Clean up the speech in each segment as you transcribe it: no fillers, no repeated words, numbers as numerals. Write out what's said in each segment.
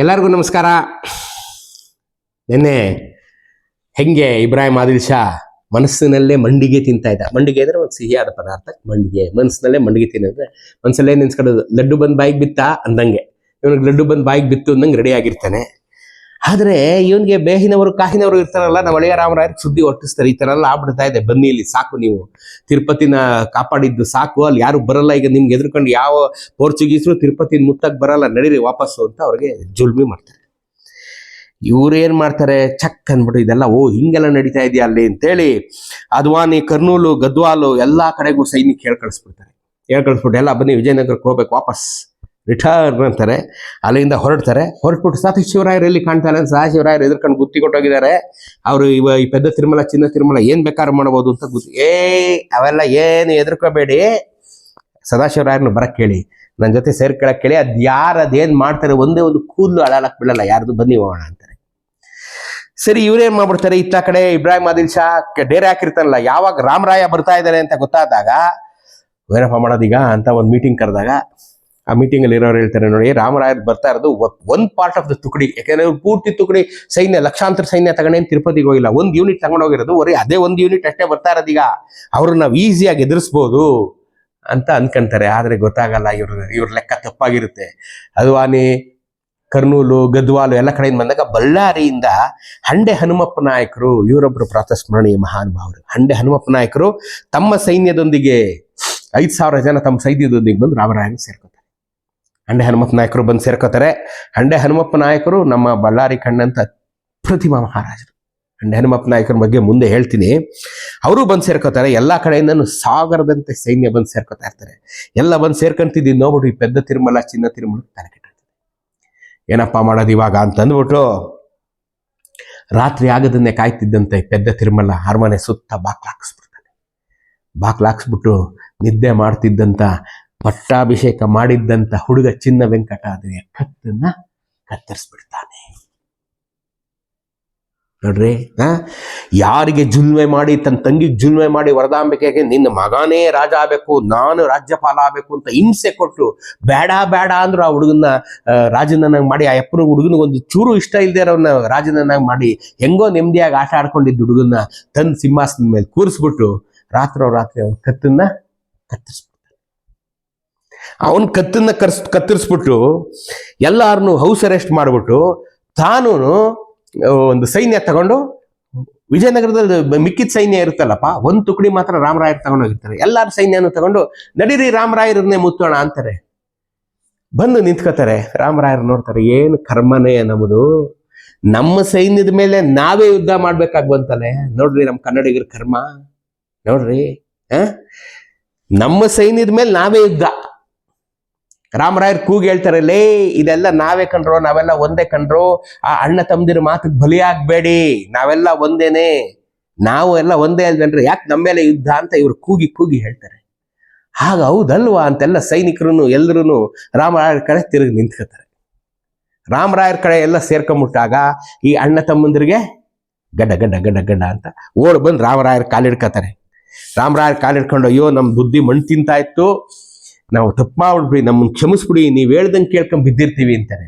ಎಲ್ಲರಿಗೂ ನಮಸ್ಕಾರ. ನಿನ್ನೆ ಹೆಂಗೆ ಇಬ್ರಾಹಿಂ ಆದಿಲ್ ಶಾ ಮನಸ್ಸಿನಲ್ಲೇ ಮಂಡಿಗೆ ತಿಂತಾ ಇದ್ದ. ಮಂಡಿಗೆ ಅಂದ್ರೆ ಒಂದು ಸಿಹಿಯಾದ ಪದಾರ್ಥ. ಮಂಡಿಗೆ ಮನಸ್ಸಿನಲ್ಲೇ ಮಂಡಿಗೆ ತಿನ್ನೋದ್ರೆ ಮನಸ್ಸಲ್ಲೇ ನೆನ್ಸ್ಕೊಳ್ಳೋದು. ಲಡ್ಡು ಬಂದು ಬಾಯಿಗೆ ಬಿತ್ತ ಅಂದಂಗೆ ಇವನಿಗೆ ಲಡ್ಡು ಬಂದು ಬಾಯಿಗೆ ಬಿತ್ತು ಅಂದಂಗೆ ರೆಡಿ ಆಗಿರ್ತಾನೆ. ಆದ್ರೆ ಇವನ್ಗೆ ಬೇಹಿನವರು ಕಾಹಿನವರು ಇರ್ತಾರಲ್ಲ, ನಾವು ಹಳೆಯ ರಾಮರಾಯರಿಗೆ ಸುದ್ದಿ ಹೊಟ್ಟಿಸ್ತಾರೆ, ಈ ತರ ಎಲ್ಲ ಆಗ್ಬಿಡ್ತಾ ಇದೆ, ಬನ್ನಿ ಇಲ್ಲಿ ಸಾಕು, ನೀವು ತಿರುಪತಿನ ಕಾಪಾಡಿದ್ದು ಸಾಕು, ಅಲ್ಲಿ ಯಾರು ಬರಲ್ಲ, ಈಗ ನಿಮ್ಗೆ ಎದ್ರುಕೊಂಡು ಯಾವ ಪೋರ್ಚುಗೀಸರು ತಿರುಪತಿನ ಮುತ್ತಕ್ಕೆ ಬರಲ್ಲ, ನಡೀರಿ ವಾಪಸ್ಸು ಅಂತ ಅವ್ರಿಗೆ ಜುಲ್ಮಿ ಮಾಡ್ತಾರೆ. ಇವ್ರೇನ್ ಮಾಡ್ತಾರೆ, ಚಕ್ ಅಂದ್ಬಿಟ್ಟು ಇದೆಲ್ಲ ಹಿಂಗೆಲ್ಲ ನಡೀತಾ ಇದೆಯಾ ಅಲ್ಲಿ ಅಂತೇಳಿ ಅದ್ವಾನಿ, ಕರ್ನೂಲು, ಗದ್ವಾಲು ಎಲ್ಲಾ ಕಡೆಗೂ ಸೈನಿಕ ಹೇಳ್ಕಳಿಸ್ಬಿಡ್ತಾರೆ. ಹೇಳ್ಕಳಿಸ್ಬಿಟ್ಟು ಎಲ್ಲ ಬನ್ನಿ ವಿಜಯನಗರಕ್ಕೆ ಹೋಗ್ಬೇಕು, ವಾಪಸ್ ರಿಟರ್ನ್ ಅಂತಾರೆ. ಅಲ್ಲಿಂದ ಹೊರಟ್ಬಿಟ್ಟು ಸತೀಶ್ ಶಿವರಾಯರು ಎಲ್ಲಿ ಕಾಣ್ತಾರೆ ಅಂತ ಶಿವರಾಯರು ಎದ್ರಕೊಂಡು ಗುತ್ತಿ ಕೊಟ್ಟೋಗಿದ್ದಾರೆ. ಅವರು ಈ ಪೆದ್ದ ತಿರುಮಲ, ಚಿನ್ನ ತಿರುಮಲ ಏನ್ ಬೇಕಾದ್ರೂ ಮಾಡ್ಬೋದು ಅಂತ ಗುತ್ತಿ. ಅವೆಲ್ಲ ಏನು ಎದ್ರಕೋಬೇಡಿ, ಸದಾಶಿವರಾಯರನ್ನು ಬರಕ್ ಕೇಳಿ, ನನ್ನ ಜೊತೆ ಸೇರ್ಕೊಳಕ್ ಕೇಳಿ, ಅದ್ ಅದೇನ್ ಮಾಡ್ತಾರೆ, ಒಂದೇ ಒಂದು ಕೂದಲು ಅಳಲಕ್ ಬಿಡಲ್ಲ, ಯಾರ್ದು ಬನ್ನಿ ಹೋಗೋಣ ಅಂತಾರೆ. ಸರಿ, ಇವ್ರೇನ್ ಮಾಡ್ಬಿಡ್ತಾರೆ, ಇತ್ತ ಕಡೆ ಇಬ್ರಾಹಿಂ ಆದಿಲ್ ಶಾ ಡೇರೆ ಹಾಕಿರ್ತಾನಲ್ಲ, ಯಾವಾಗ ರಾಮರಾಯ ಬರ್ತಾ ಇದ್ದಾರೆ ಅಂತ ಗೊತ್ತಾದಾಗ ಏನಪ್ಪ ಮಾಡೋದೀಗ ಅಂತ ಒಂದು ಮೀಟಿಂಗ್ ಕರೆದಾಗ ಆ ಮೀಟಿಂಗ್ ಅಲ್ಲಿ ಇರೋರು ಹೇಳ್ತಾರೆ, ನೋಡಿ ರಾಮರಾಯರ್ ಬರ್ತಾ ಇರೋದು ಒಂದ್ ಪಾರ್ಟ್ ಆಫ್ ದ ತುಕಡಿ, ಯಾಕಂದ್ರೆ ಪೂರ್ತಿ ತುಕಡಿ ಸೈನ್ಯ, ಲಕ್ಷಾಂತರ ಸೈನ್ಯ ತಗೊಂಡೇನು ತಿರುಪತಿಗೆ ಹೋಗಿಲ್ಲ, ಒಂದ್ ಯೂನಿಟ್ ತಗೊಂಡೋಗಿರೋದು, ಅದೇ ಒಂದು ಯೂನಿಟ್ ಅಷ್ಟೇ ಬರ್ತಾ ಇರೋದೀಗ, ಅವ್ರನ್ನ ನಾವು ಈಸಿಯಾಗಿ ಎದುರಿಸ್ಬೋದು ಅಂತ ಅನ್ಕೊಂತಾರೆ. ಆದ್ರೆ ಗೊತ್ತಾಗಲ್ಲ, ಇವ್ರ ಲೆಕ್ಕ ತಪ್ಪಾಗಿರುತ್ತೆ. ಅದ್ವಾನಿ, ಕರ್ನೂಲು, ಗದ್ವಾಲು ಎಲ್ಲ ಕಡೆಯಿಂದ ಬಂದಾಗ ಬಳ್ಳಾರಿಯಿಂದ ಹಂಡೆ ಹನುಮಪ್ಪ ನಾಯಕರು, ಇವರೊಬ್ರು ಪ್ರಾತಸ್ಮರಣೀಯ ಮಹಾನುಭಾವರು. ಹಂಡೆ ಹನುಮಪ್ಪ ನಾಯಕರು ತಮ್ಮ ಸೈನ್ಯದೊಂದಿಗೆ 5,000 ಜನ ತಮ್ಮ ಸೈನ್ಯದೊಂದಿಗೆ ಬಂದು ರಾಮರಾಯನ ಸೇರ್ಕೋತಾರೆ. ಹಂಡೆ ಹನುಮಪ್ಪ ನಾಯಕರು ಬಂದು ಸೇರ್ಕೋತಾರೆ. ಹಂಡೆ ಹನುಮಪ್ಪ ನಾಯಕರು ನಮ್ಮ ಬಳ್ಳಾರಿ ಕಂಡಂತ ಪ್ರತಿಮಾ ಮಹಾರಾಜರು. ಹಂಡೆ ಹನುಮಪ್ಪ ನಾಯಕರ ಬಗ್ಗೆ ಮುಂದೆ ಹೇಳ್ತೀನಿ. ಅವರು ಬಂದು ಸೇರ್ಕೋತಾರೆ. ಎಲ್ಲಾ ಕಡೆಯಿಂದನೂ ಸಾಗರದಂತೆ ಸೈನ್ಯ ಬಂದು ಸೇರ್ಕೋತಾ ಇರ್ತಾರೆ. ಎಲ್ಲ ಬಂದು ಸೇರ್ಕೊಂತಿದ್ದು ನೋಡ್ಬಿಟ್ಟು ಈ ಪೆದ್ದ ತಿರುಮಲ, ಚಿನ್ನ ತಿರುಮಲ ತಲೆ ಕೆಟ್ಟಿರ್ತದೆ. ಏನಪ್ಪಾ ಮಾಡೋದು ಇವಾಗ ಅಂತ ಅಂದ್ಬಿಟ್ಟು ರಾತ್ರಿ ಆಗದನ್ನೇ ಕಾಯ್ತಿದ್ದಂತೆ ಪೆದ್ದ ತಿರುಮಲ ಅರಮನೆ ಸುತ್ತ ಬಾಕ್ಲಾಕ್ಸ್ಬಿಡ್ತಾನೆ. ಬಾಕ್ಲಾಕ್ಸ್ಬಿಟ್ಟು ನಿದ್ದೆ ಮಾಡ್ತಿದ್ದಂತ, ಪಟ್ಟಾಭಿಷೇಕ ಮಾಡಿದ್ದಂತ ಹುಡುಗ ಚಿನ್ನ ವೆಂಕಟಾದ್ರಿಯ ಕತ್ತನ್ನ ಕತ್ತರಿಸ್ಬಿಡ್ತಾನೆ. ನೋಡ್ರಿ, ಯಾರಿಗೆ ಜುಲ್ಮೆ ಮಾಡಿ, ತನ್ನ ತಂಗಿಗೆ ಜುಲ್ಮೆ ಮಾಡಿ ವರದಾಂಬಿಕೆಗೆ ನಿನ್ನ ಮಗನೇ ರಾಜ ಆಗ್ಬೇಕು, ನಾನು ರಾಜ್ಯಪಾಲ ಆಗ್ಬೇಕು ಅಂತ ಹಿಂಸೆ ಕೊಟ್ಟು ಬೇಡ ಬೇಡ ಅಂದ್ರು ಆ ಹುಡುಗನ್ನ ರಾಜನನ್ನಾಗಿ ಮಾಡಿ, ಆ ಅಪ್ಪನ ಹುಡುಗನಿಗೆ ಒಂದು ಚೂರು ಇಷ್ಟ ಇಲ್ದೇ ಇರೋನ್ನ ರಾಜನನ್ನಾಗಿ ಮಾಡಿ, ಹೆಂಗೋ ನೆಮ್ಮದಿಯಾಗಿ ಆಟ ಆಡ್ಕೊಂಡಿದ್ದ ಹುಡುಗನ್ನ ತನ್ನ ಸಿಂಹಾಸನದ ಮೇಲೆ ಕೂರಿಸ್ಬಿಟ್ಟು ರಾತ್ರಿ ಅವನ ಕತ್ತನ್ನ ಕತ್ತರಿಸ್ಬಿಡ್ತಾನೆ. ಅವನ್ ಕತ್ತನ್ನ ಕತ್ತರಿಸ್ಬಿಟ್ಟು ಎಲ್ಲಾರನ್ನು ಹೌಸ್ ಅರೆಸ್ಟ್ ಮಾಡ್ಬಿಟ್ಟು ತಾನು ಒಂದು ಸೈನ್ಯ ತಗೊಂಡು, ವಿಜಯನಗರದಲ್ಲಿ ಮಿಕ್ಕಿದ ಸೈನ್ಯ ಇರುತ್ತಲ್ಲಪ್ಪ, ಒಂದು ತುಕಡಿ ಮಾತ್ರ ರಾಮರಾಯರ್ ತಗೊಂಡೋಗಿರ್ತಾರೆ. ಎಲ್ಲಾರ ಸೈನ್ಯನೂ ತಗೊಂಡು ನಡೀರಿ ರಾಮರಾಯರನ್ನೇ ಮುತ್ತೋಣ ಅಂತಾರೆ. ಬಂದು ನಿಂತ್ಕೋತಾರೆ. ರಾಮರಾಯರು ನೋಡ್ತಾರೆ, ಏನು ಕರ್ಮನೇ ನಮ್ಮದು, ನಮ್ಮ ಸೈನ್ಯದ ಮೇಲೆ ನಾವೇ ಯುದ್ಧ ಮಾಡ್ಬೇಕಾಗ್ ಬಂತಲ್ಲ. ನೋಡ್ರಿ ನಮ್ಮ ಕನ್ನಡಿಗರ ಕರ್ಮ ನೋಡ್ರಿ, ನಮ್ಮ ಸೈನ್ಯದ ಮೇಲೆ ನಾವೇ ಯುದ್ಧ. ರಾಮರಾಯರ್ ಕೂಗಿ ಹೇಳ್ತಾರೆ, ಲೇ ಇದೆಲ್ಲ ನಾವೇ ಕಂಡ್ರೋ, ನಾವೆಲ್ಲ ಒಂದೇ ಕಂಡ್ರೋ, ಆ ಅಣ್ಣ ತಮ್ಮದಿರ ಮಾತಿಗೆ ಬಲಿಯಾಗಬೇಡಿ, ನಾವೆಲ್ಲ ಒಂದೇನೆ, ನಾವು ಎಲ್ಲ ಒಂದೇ ಅಲ್ವೇನ್ರಿ, ಯಾಕೆ ನಮ್ಮ ಮೇಲೆ ಯುದ್ಧ ಅಂತ ಇವ್ರು ಕೂಗಿ ಹೇಳ್ತಾರೆ. ಆಗ ಹೌದಲ್ವಾ ಅಂತೆಲ್ಲ ಸೈನಿಕರು ಎಲ್ಲರೂ ರಾಮರಾಯರ ಕಡೆ ತಿರುಗಿ ನಿಂತ್ಕೋತಾರೆ. ರಾಮರಾಯರ ಕಡೆ ಎಲ್ಲ ಸೇರ್ಕೊಂಡ್ಬಿಟ್ಟಾಗ ಈ ಅಣ್ಣ ತಮ್ಮಂದಿರಿಗೆ ಗಡ್ಡ ಗಡ್ಡ ಗಡ್ಡ ಗಡ್ಡ ಅಂತ ಓಡ್ ಬಂದು ರಾಮರಾಯರ ಕಾಲಿಡ್ಕೋತಾರೆ. ರಾಮರಾಯರ ಕಾಲಿಡ್ಕೊಂಡು, ಅಯ್ಯೋ ನಮ್ಮ ಬುದ್ಧಿ ಮಣ್ಣು ತಿಂತಾ ಇತ್ತು, ನಾವು ತಪ್ಪು ಮಾಡ್ಬಿಡ್ರಿ, ನಮ್ಮನ್ನು ಕ್ಷಮಿಸ್ಬಿಡಿ, ನೀವು ಹೇಳ್ದಂಗೆ ಕೇಳ್ಕೊಂಡ್ ಬಿದ್ದಿರ್ತೀವಿ ಅಂತಾರೆ.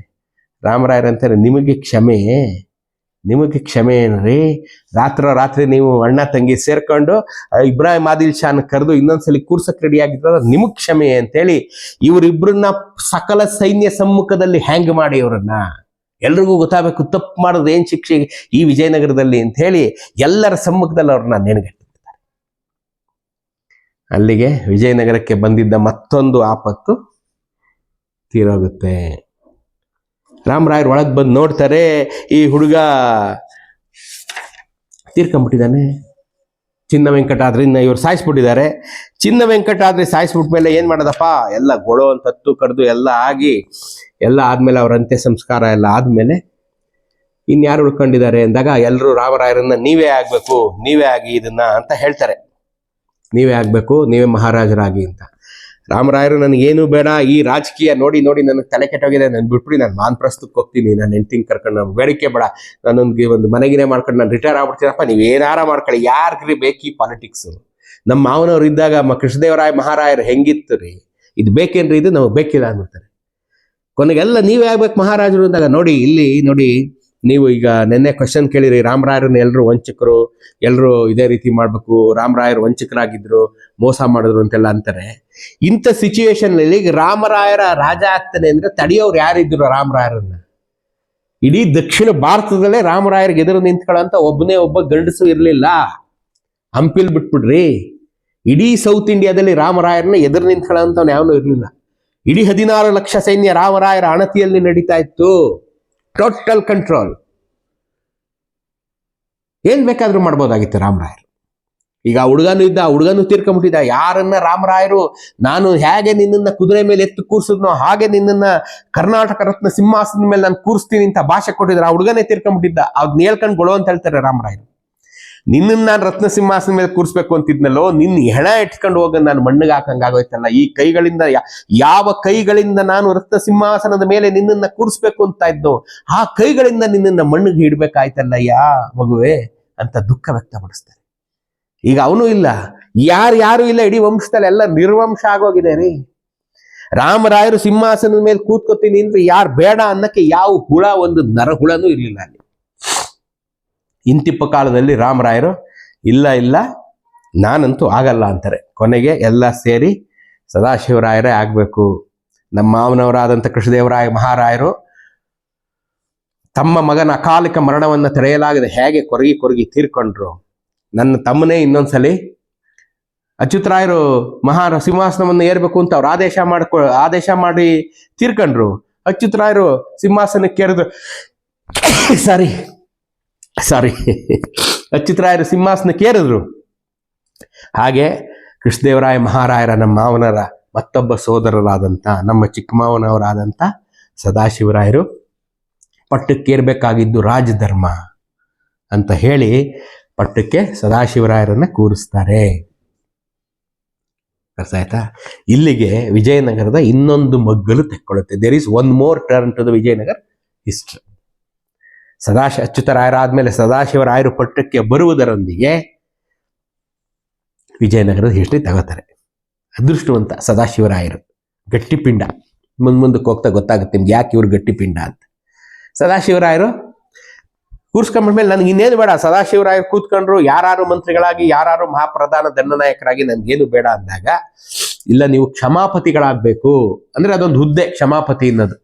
ರಾಮರಾಯರ್ ಅಂತಾರೆ, ನಿಮಗೆ ಕ್ಷಮೆ ಏನ್ರಿ, ರಾತ್ರಿ ನೀವು ಅಣ್ಣ ತಂಗಿ ಸೇರ್ಕೊಂಡು ಇಬ್ರಾಹಿಂ ಆದಿಲ್ ಶಾನ್ ಕರೆದು ಇನ್ನೊಂದ್ಸಲಿ ಕೂರ್ಸಕ್ ರೆಡಿ ಆಗಿದ್ರ ನಿಮಗ್ ಕ್ಷಮೆ ಅಂತೇಳಿ ಇವರಿಬ್ರನ್ನ ಸಕಲ ಸೈನ್ಯ ಸಮ್ಮುಖದಲ್ಲಿ ಹ್ಯಾಂಗ್ ಮಾಡಿ ಅವರನ್ನ ಎಲ್ರಿಗೂ ಗೊತ್ತಾಗಬೇಕು ತಪ್ಪು ಮಾಡೋದು ಏನ್ ಶಿಕ್ಷೆ ಈ ವಿಜಯನಗರದಲ್ಲಿ ಅಂತ ಹೇಳಿ ಎಲ್ಲರ ಸಮ್ಮುಖದಲ್ಲಿ ಅವ್ರನ್ನ ನೆನಗಟ್ಟಿರ್ತಾರೆ. ಅಲ್ಲಿಗೆ ವಿಜಯನಗರಕ್ಕೆ ಬಂದಿದ್ದ ಮತ್ತೊಂದು ಆಪತ್ತು ತೀರೋಗುತ್ತೆ. ರಾಮರಾಯರ್ ಒಳಗೆ ಬಂದು ನೋಡ್ತಾರೆ, ಈ ಹುಡುಗ ತೀರ್ಕೊಂಡ್ಬಿಟ್ಟಿದ್ದಾನೆ. ಚಿನ್ನ ವೆಂಕಟಾದ್ರಿನ ಇವ್ರು ಸಾಯಿಸ್ಬಿಟ್ಟಿದ್ದಾರೆ. ಚಿನ್ನ ವೆಂಕಟಾದ್ರಿ ಸಾಯಿಸ್ಬಿಟ್ಮೇಲೆ ಏನ್ ಮಾಡೋದಪ್ಪ, ಎಲ್ಲ ಗೊಳೋ ಅಂತ ಹತ್ತು ಕಡ್ದು ಎಲ್ಲ ಆಗಿ ಎಲ್ಲ ಆದ್ಮೇಲೆ ಅವ್ರ ಅಂತ್ಯ ಸಂಸ್ಕಾರ ಎಲ್ಲ ಆದ್ಮೇಲೆ ಇನ್ಯಾರು ಉಳ್ಕೊಂಡಿದ್ದಾರೆ ಅಂದಾಗ ಎಲ್ಲರೂ ರಾಮರಾಯರನ್ನ ನೀವೇ ಆಗ್ಬೇಕು, ನೀವೇ ಆಗಿ ಇದನ್ನ ಅಂತ ಹೇಳ್ತಾರೆ. ನೀವೇ ಆಗ್ಬೇಕು, ನೀವೇ ಮಹಾರಾಜರಾಗಿ ಅಂತ. ರಾಮರಾಯರು ನನಗೇನು ಬೇಡ, ಈ ರಾಜಕೀಯ ನೋಡಿ ನನಗೆ ತಲೆ ಕೆಟ್ಟೋಗಿದೆ, ನಾನು ಬಿಟ್ಬಿಡಿ, ನಾನು ಮಾನ್ಪ್ರಸ್ಥಕ್ಕೆ ಹೋಗ್ತೀನಿ, ನಾನು ಹೆಂಡ್ತಿಂಗ್ ಕರ್ಕೊಂಡು, ನಾನು ಬೇಡಿಕೆ ಬೇಡ, ನಾನೊಂದು ಒಂದು ಮನೆಗಿನೇ ಮಾಡ್ಕೊಂಡು ನಾನು ರಿಟೈರ್ ಆಗ್ಬಿಡ್ತೀನಪ್ಪ, ನೀವು ಏನಾರ ಮಾಡ್ಕೊಳ್ಳಿ, ಯಾರಿಗ್ರಿ ಬೇಕಿ ಪಾಲಿಟಿಕ್ಸು, ನಮ್ಮ ಮಾವನವ್ರು ಇದ್ದಾಗ ಕೃಷ್ಣದೇವರಾಯ ಮಹಾರಾಯರು ಹೆಂಗಿತ್ತು ರೀ, ಇದು ಬೇಕೇನ್ರಿ, ಇದು ನಮಗೆ ಬೇಕಿಲ್ಲ ಅಂದ್ಬಿಡ್ತಾರೆ. ಕೊನೆಗೆಲ್ಲ ನೀವೇ ಆಗ್ಬೇಕು ಮಹಾರಾಜರು ಅಂದಾಗ ನೋಡಿ ಇಲ್ಲಿ ನೋಡಿ, ನೀವು ಈಗ ನಿನ್ನೆ ಕ್ವಶನ್ ಕೇಳಿರಿ, ರಾಮರಾಯರನ್ನ ಎಲ್ಲರೂ ವಂಚಕರು, ಎಲ್ಲರೂ ಇದೇ ರೀತಿ ಮಾಡ್ಬೇಕು, ರಾಮರಾಯರು ವಂಚಕರಾಗಿದ್ರು, ಮೋಸ ಮಾಡಿದ್ರು ಅಂತೆಲ್ಲ ಅಂತಾರೆ. ಇಂಥ ಸಿಚುವೇಶನ್ ಅಲ್ಲಿ ಈಗ ರಾಮರಾಯರ ರಾಜ ಆಗ್ತಾನೆ ಅಂದ್ರೆ ತಡೆಯೋರು ಯಾರಿದ್ರು ರಾಮರಾಯರನ್ನ? ಇಡೀ ದಕ್ಷಿಣ ಭಾರತದಲ್ಲೇ ರಾಮರಾಯರಿಗೆ ಎದುರು ನಿಂತ್ಕೊಳ್ಳೋಂತ ಒಬ್ಬ ಗಂಡಸು ಇರಲಿಲ್ಲ. ಹಂಪಿಲ್ ಬಿಟ್ಬಿಡ್ರಿ, ಇಡೀ ಸೌತ್ ಇಂಡಿಯಾದಲ್ಲಿ ರಾಮರಾಯರನ್ನ ಎದುರು ನಿಂತ್ಕೊಳ್ಳೋಂಥವ್ನು ಯಾವನು ಇರಲಿಲ್ಲ. ಇಡೀ 16 ಲಕ್ಷ ಸೈನ್ಯ ರಾಮರಾಯರ ಅಣತಿಯಲ್ಲಿ ನಡೀತಾ ಇತ್ತು. Total control. ಏನ್ ಬೇಕಾದ್ರೂ ಮಾಡ್ಬೋದಾಗಿತ್ತು ರಾಮರಾಯರು. ಈಗ ಹುಡುಗನು ಇದ್ದ, ಹುಡುಗನು ತೀರ್ಕೊಂಡ್ಬಿಟ್ಟಿದ್ದ. ಯಾರನ್ನ ರಾಮರಾಯರು ನಾನು ಹೇಗೆ ನಿನ್ನನ್ನ ಕುದುರೆ ಮೇಲೆ ಎತ್ತು ಕೂರ್ಸಿದ್ನೋ ಹಾಗೆ ನಿನ್ನನ್ನ ಕರ್ನಾಟಕ ರತ್ನ ಸಿಂಹಾಸನದ ಮೇಲೆ ನಾನು ಕೂರಿಸ್ತೀನಿ ಅಂತ ಭಾಷೆ ಕೊಟ್ಟಿದ್ರು. ಆ ಹುಡುಗನೇ ತೀರ್ಕೊಂಡ್ಬಿಟ್ಟಿದ್ದ. ಅವ್ರು ನೇಳ್ಕೊಂಡು ಗೊಳೋ ಅಂತ ಹೇಳ್ತಾರೆ ರಾಮರಾಯರು. ನಿನ್ನನ್ನು ನಾನು ರತ್ನ ಸಿಂಹಾಸನ ಮೇಲೆ ಕೂರಿಸ್ಬೇಕು ಅಂತಿದ್ನಲ್ಲೋ, ನಿನ್ನ ಹೆಣ ಇಟ್ಕೊಂಡು ಹೋಗ ನಾನು ಮಣ್ಣಿಗೆ ಹಾಕಂಗಾಗೋಯ್ತಲ್ಲ. ಈ ಕೈಗಳಿಂದ ಯಾವ ಕೈಗಳಿಂದ ನಾನು ರತ್ನ ಸಿಂಹಾಸನದ ಮೇಲೆ ನಿನ್ನನ್ನ ಕೂರಿಸ್ಬೇಕು ಅಂತ ಇದ್ನೋ ಆ ಕೈಗಳಿಂದ ನಿನ್ನನ್ನ ಮಣ್ಣಿಗೆ ಹಿಡ್ಬೇಕಾಯ್ತಲ್ಲ ಮಗುವೆ ಅಂತ ದುಃಖ ವ್ಯಕ್ತಪಡಿಸ್ತಾರೆ. ಈಗ ಅವನು ಇಲ್ಲ, ಯಾರು ಇಲ್ಲ, ಇಡೀ ವಂಶದಲ್ಲಿ ಎಲ್ಲ ನಿರ್ವಂಶ ಆಗೋಗಿದೆ ರೀ. ರಾಮರಾಯರು ಸಿಂಹಾಸನದ ಮೇಲೆ ಕೂತ್ಕೋತೀನಿ ಅಂದ್ರೆ ಯಾರು ಬೇಡ ಅನ್ನಕ್ಕೆ ಯಾವ ಹುಳ, ಒಂದು ನರಹುಳನೂ ಇರ್ಲಿಲ್ಲ ಅಲ್ಲಿ. ಇಂತಿಪ್ಪ ಕಾಲದಲ್ಲಿ ರಾಮರಾಯರು ಇಲ್ಲ ನಾನಂತೂ ಆಗಲ್ಲ ಅಂತಾರೆ. ಕೊನೆಗೆ ಎಲ್ಲ ಸೇರಿ ಸದಾಶಿವರಾಯರೇ ಆಗ್ಬೇಕು. ನಮ್ಮ ಮಾವನವರಾದಂಥ ಕೃಷ್ಣದೇವರಾಯ ಮಹಾರಾಯರು ತಮ್ಮ ಮಗನ ಅಕಾಲಿಕ ಮರಣವನ್ನು ತಡೆಯಲಾಗದೆ ಹೇಗೆ ಕೊರಗಿ ತೀರ್ಕೊಂಡ್ರು. ನನ್ನ ತಮ್ಮನೇ ಇನ್ನೊಂದ್ಸಲಿ ಅಚ್ಯುತರಾಯರು ಸಿಂಹಾಸನವನ್ನು ಏರ್ಬೇಕು ಅಂತ ಅವ್ರು ಆದೇಶ ಮಾಡಿ ತೀರ್ಕೊಂಡ್ರು. ಅಚ್ಯುತರಾಯರು ಸಿಂಹಾಸನಕ್ಕೇರಿದ್ರು ಅಚ್ಯುತರಾಯರು ಸಿಂಹಾಸನಕ್ಕೇರಿದ್ರು. ಹಾಗೆ ಕೃಷ್ಣದೇವರಾಯ ಮಹಾರಾಯರ ನಮ್ಮ ಮಾವನರ ಮತ್ತೊಬ್ಬ ಸೋದರರಾದಂಥ ನಮ್ಮ ಚಿಕ್ಕಮಾವನವರಾದಂಥ ಸದಾಶಿವರಾಯರು ಪಟ್ಟಕ್ಕೇರ್ಬೇಕಾಗಿದ್ದು ರಾಜಧರ್ಮ ಅಂತ ಹೇಳಿ ಪಟ್ಟಕ್ಕೆ ಸದಾಶಿವರಾಯರನ್ನ ಕೂರಿಸ್ತಾರೆ. ಅರ್ಥ ಆಯ್ತಾ? ಇಲ್ಲಿಗೆ ವಿಜಯನಗರದ ಇನ್ನೊಂದು ಮಗ್ಗಲು ತೆಕ್ಕೊಳ್ಳುತ್ತೆ. There is one more turn to the Vijayanagara history. ಅಚ್ಯುತರಾಯರಾದ್ಮೇಲೆ ಸದಾಶಿವರಾಯರು ಪಟ್ಟಕ್ಕೆ ಬರುವುದರೊಂದಿಗೆ ವಿಜಯನಗರದ ಹಿಸ್ಟ್ರಿ ತಗೋತಾರೆ. ಅದೃಷ್ಟವಂತ ಸದಾಶಿವರಾಯರು, ಗಟ್ಟಿಪಿಂಡ. ಮುಂದಕ್ಕೆ ಹೋಗ್ತಾ ಗೊತ್ತಾಗುತ್ತೆ ನಿಮ್ಗೆ ಯಾಕೆ ಇವ್ರು ಗಟ್ಟಿಪಿಂಡ ಅಂತ. ಸದಾಶಿವರಾಯರು ಕೂರ್ಸ್ಕೊಂಡ್ಮೇಲೆ ನನಗೆ ಇನ್ನೇನು ಬೇಡ, ಸದಾಶಿವರಾಯರು ಕೂತ್ಕೊಂಡ್ರು, ಯಾರು ಮಂತ್ರಿಗಳಾಗಿ, ಯಾರು ಮಹಾಪ್ರಧಾನ ದಂಡನಾಯಕರಾಗಿ, ನನ್ಗೇನು ಬೇಡ ಅಂದಾಗ, ಇಲ್ಲ ನೀವು ಕ್ಷಮಾಪತಿಗಳಾಗಬೇಕು ಅಂದ್ರೆ ಅದೊಂದು ಹುದ್ದೆ, ಕ್ಷಮಾಪತಿ ಅನ್ನೋದು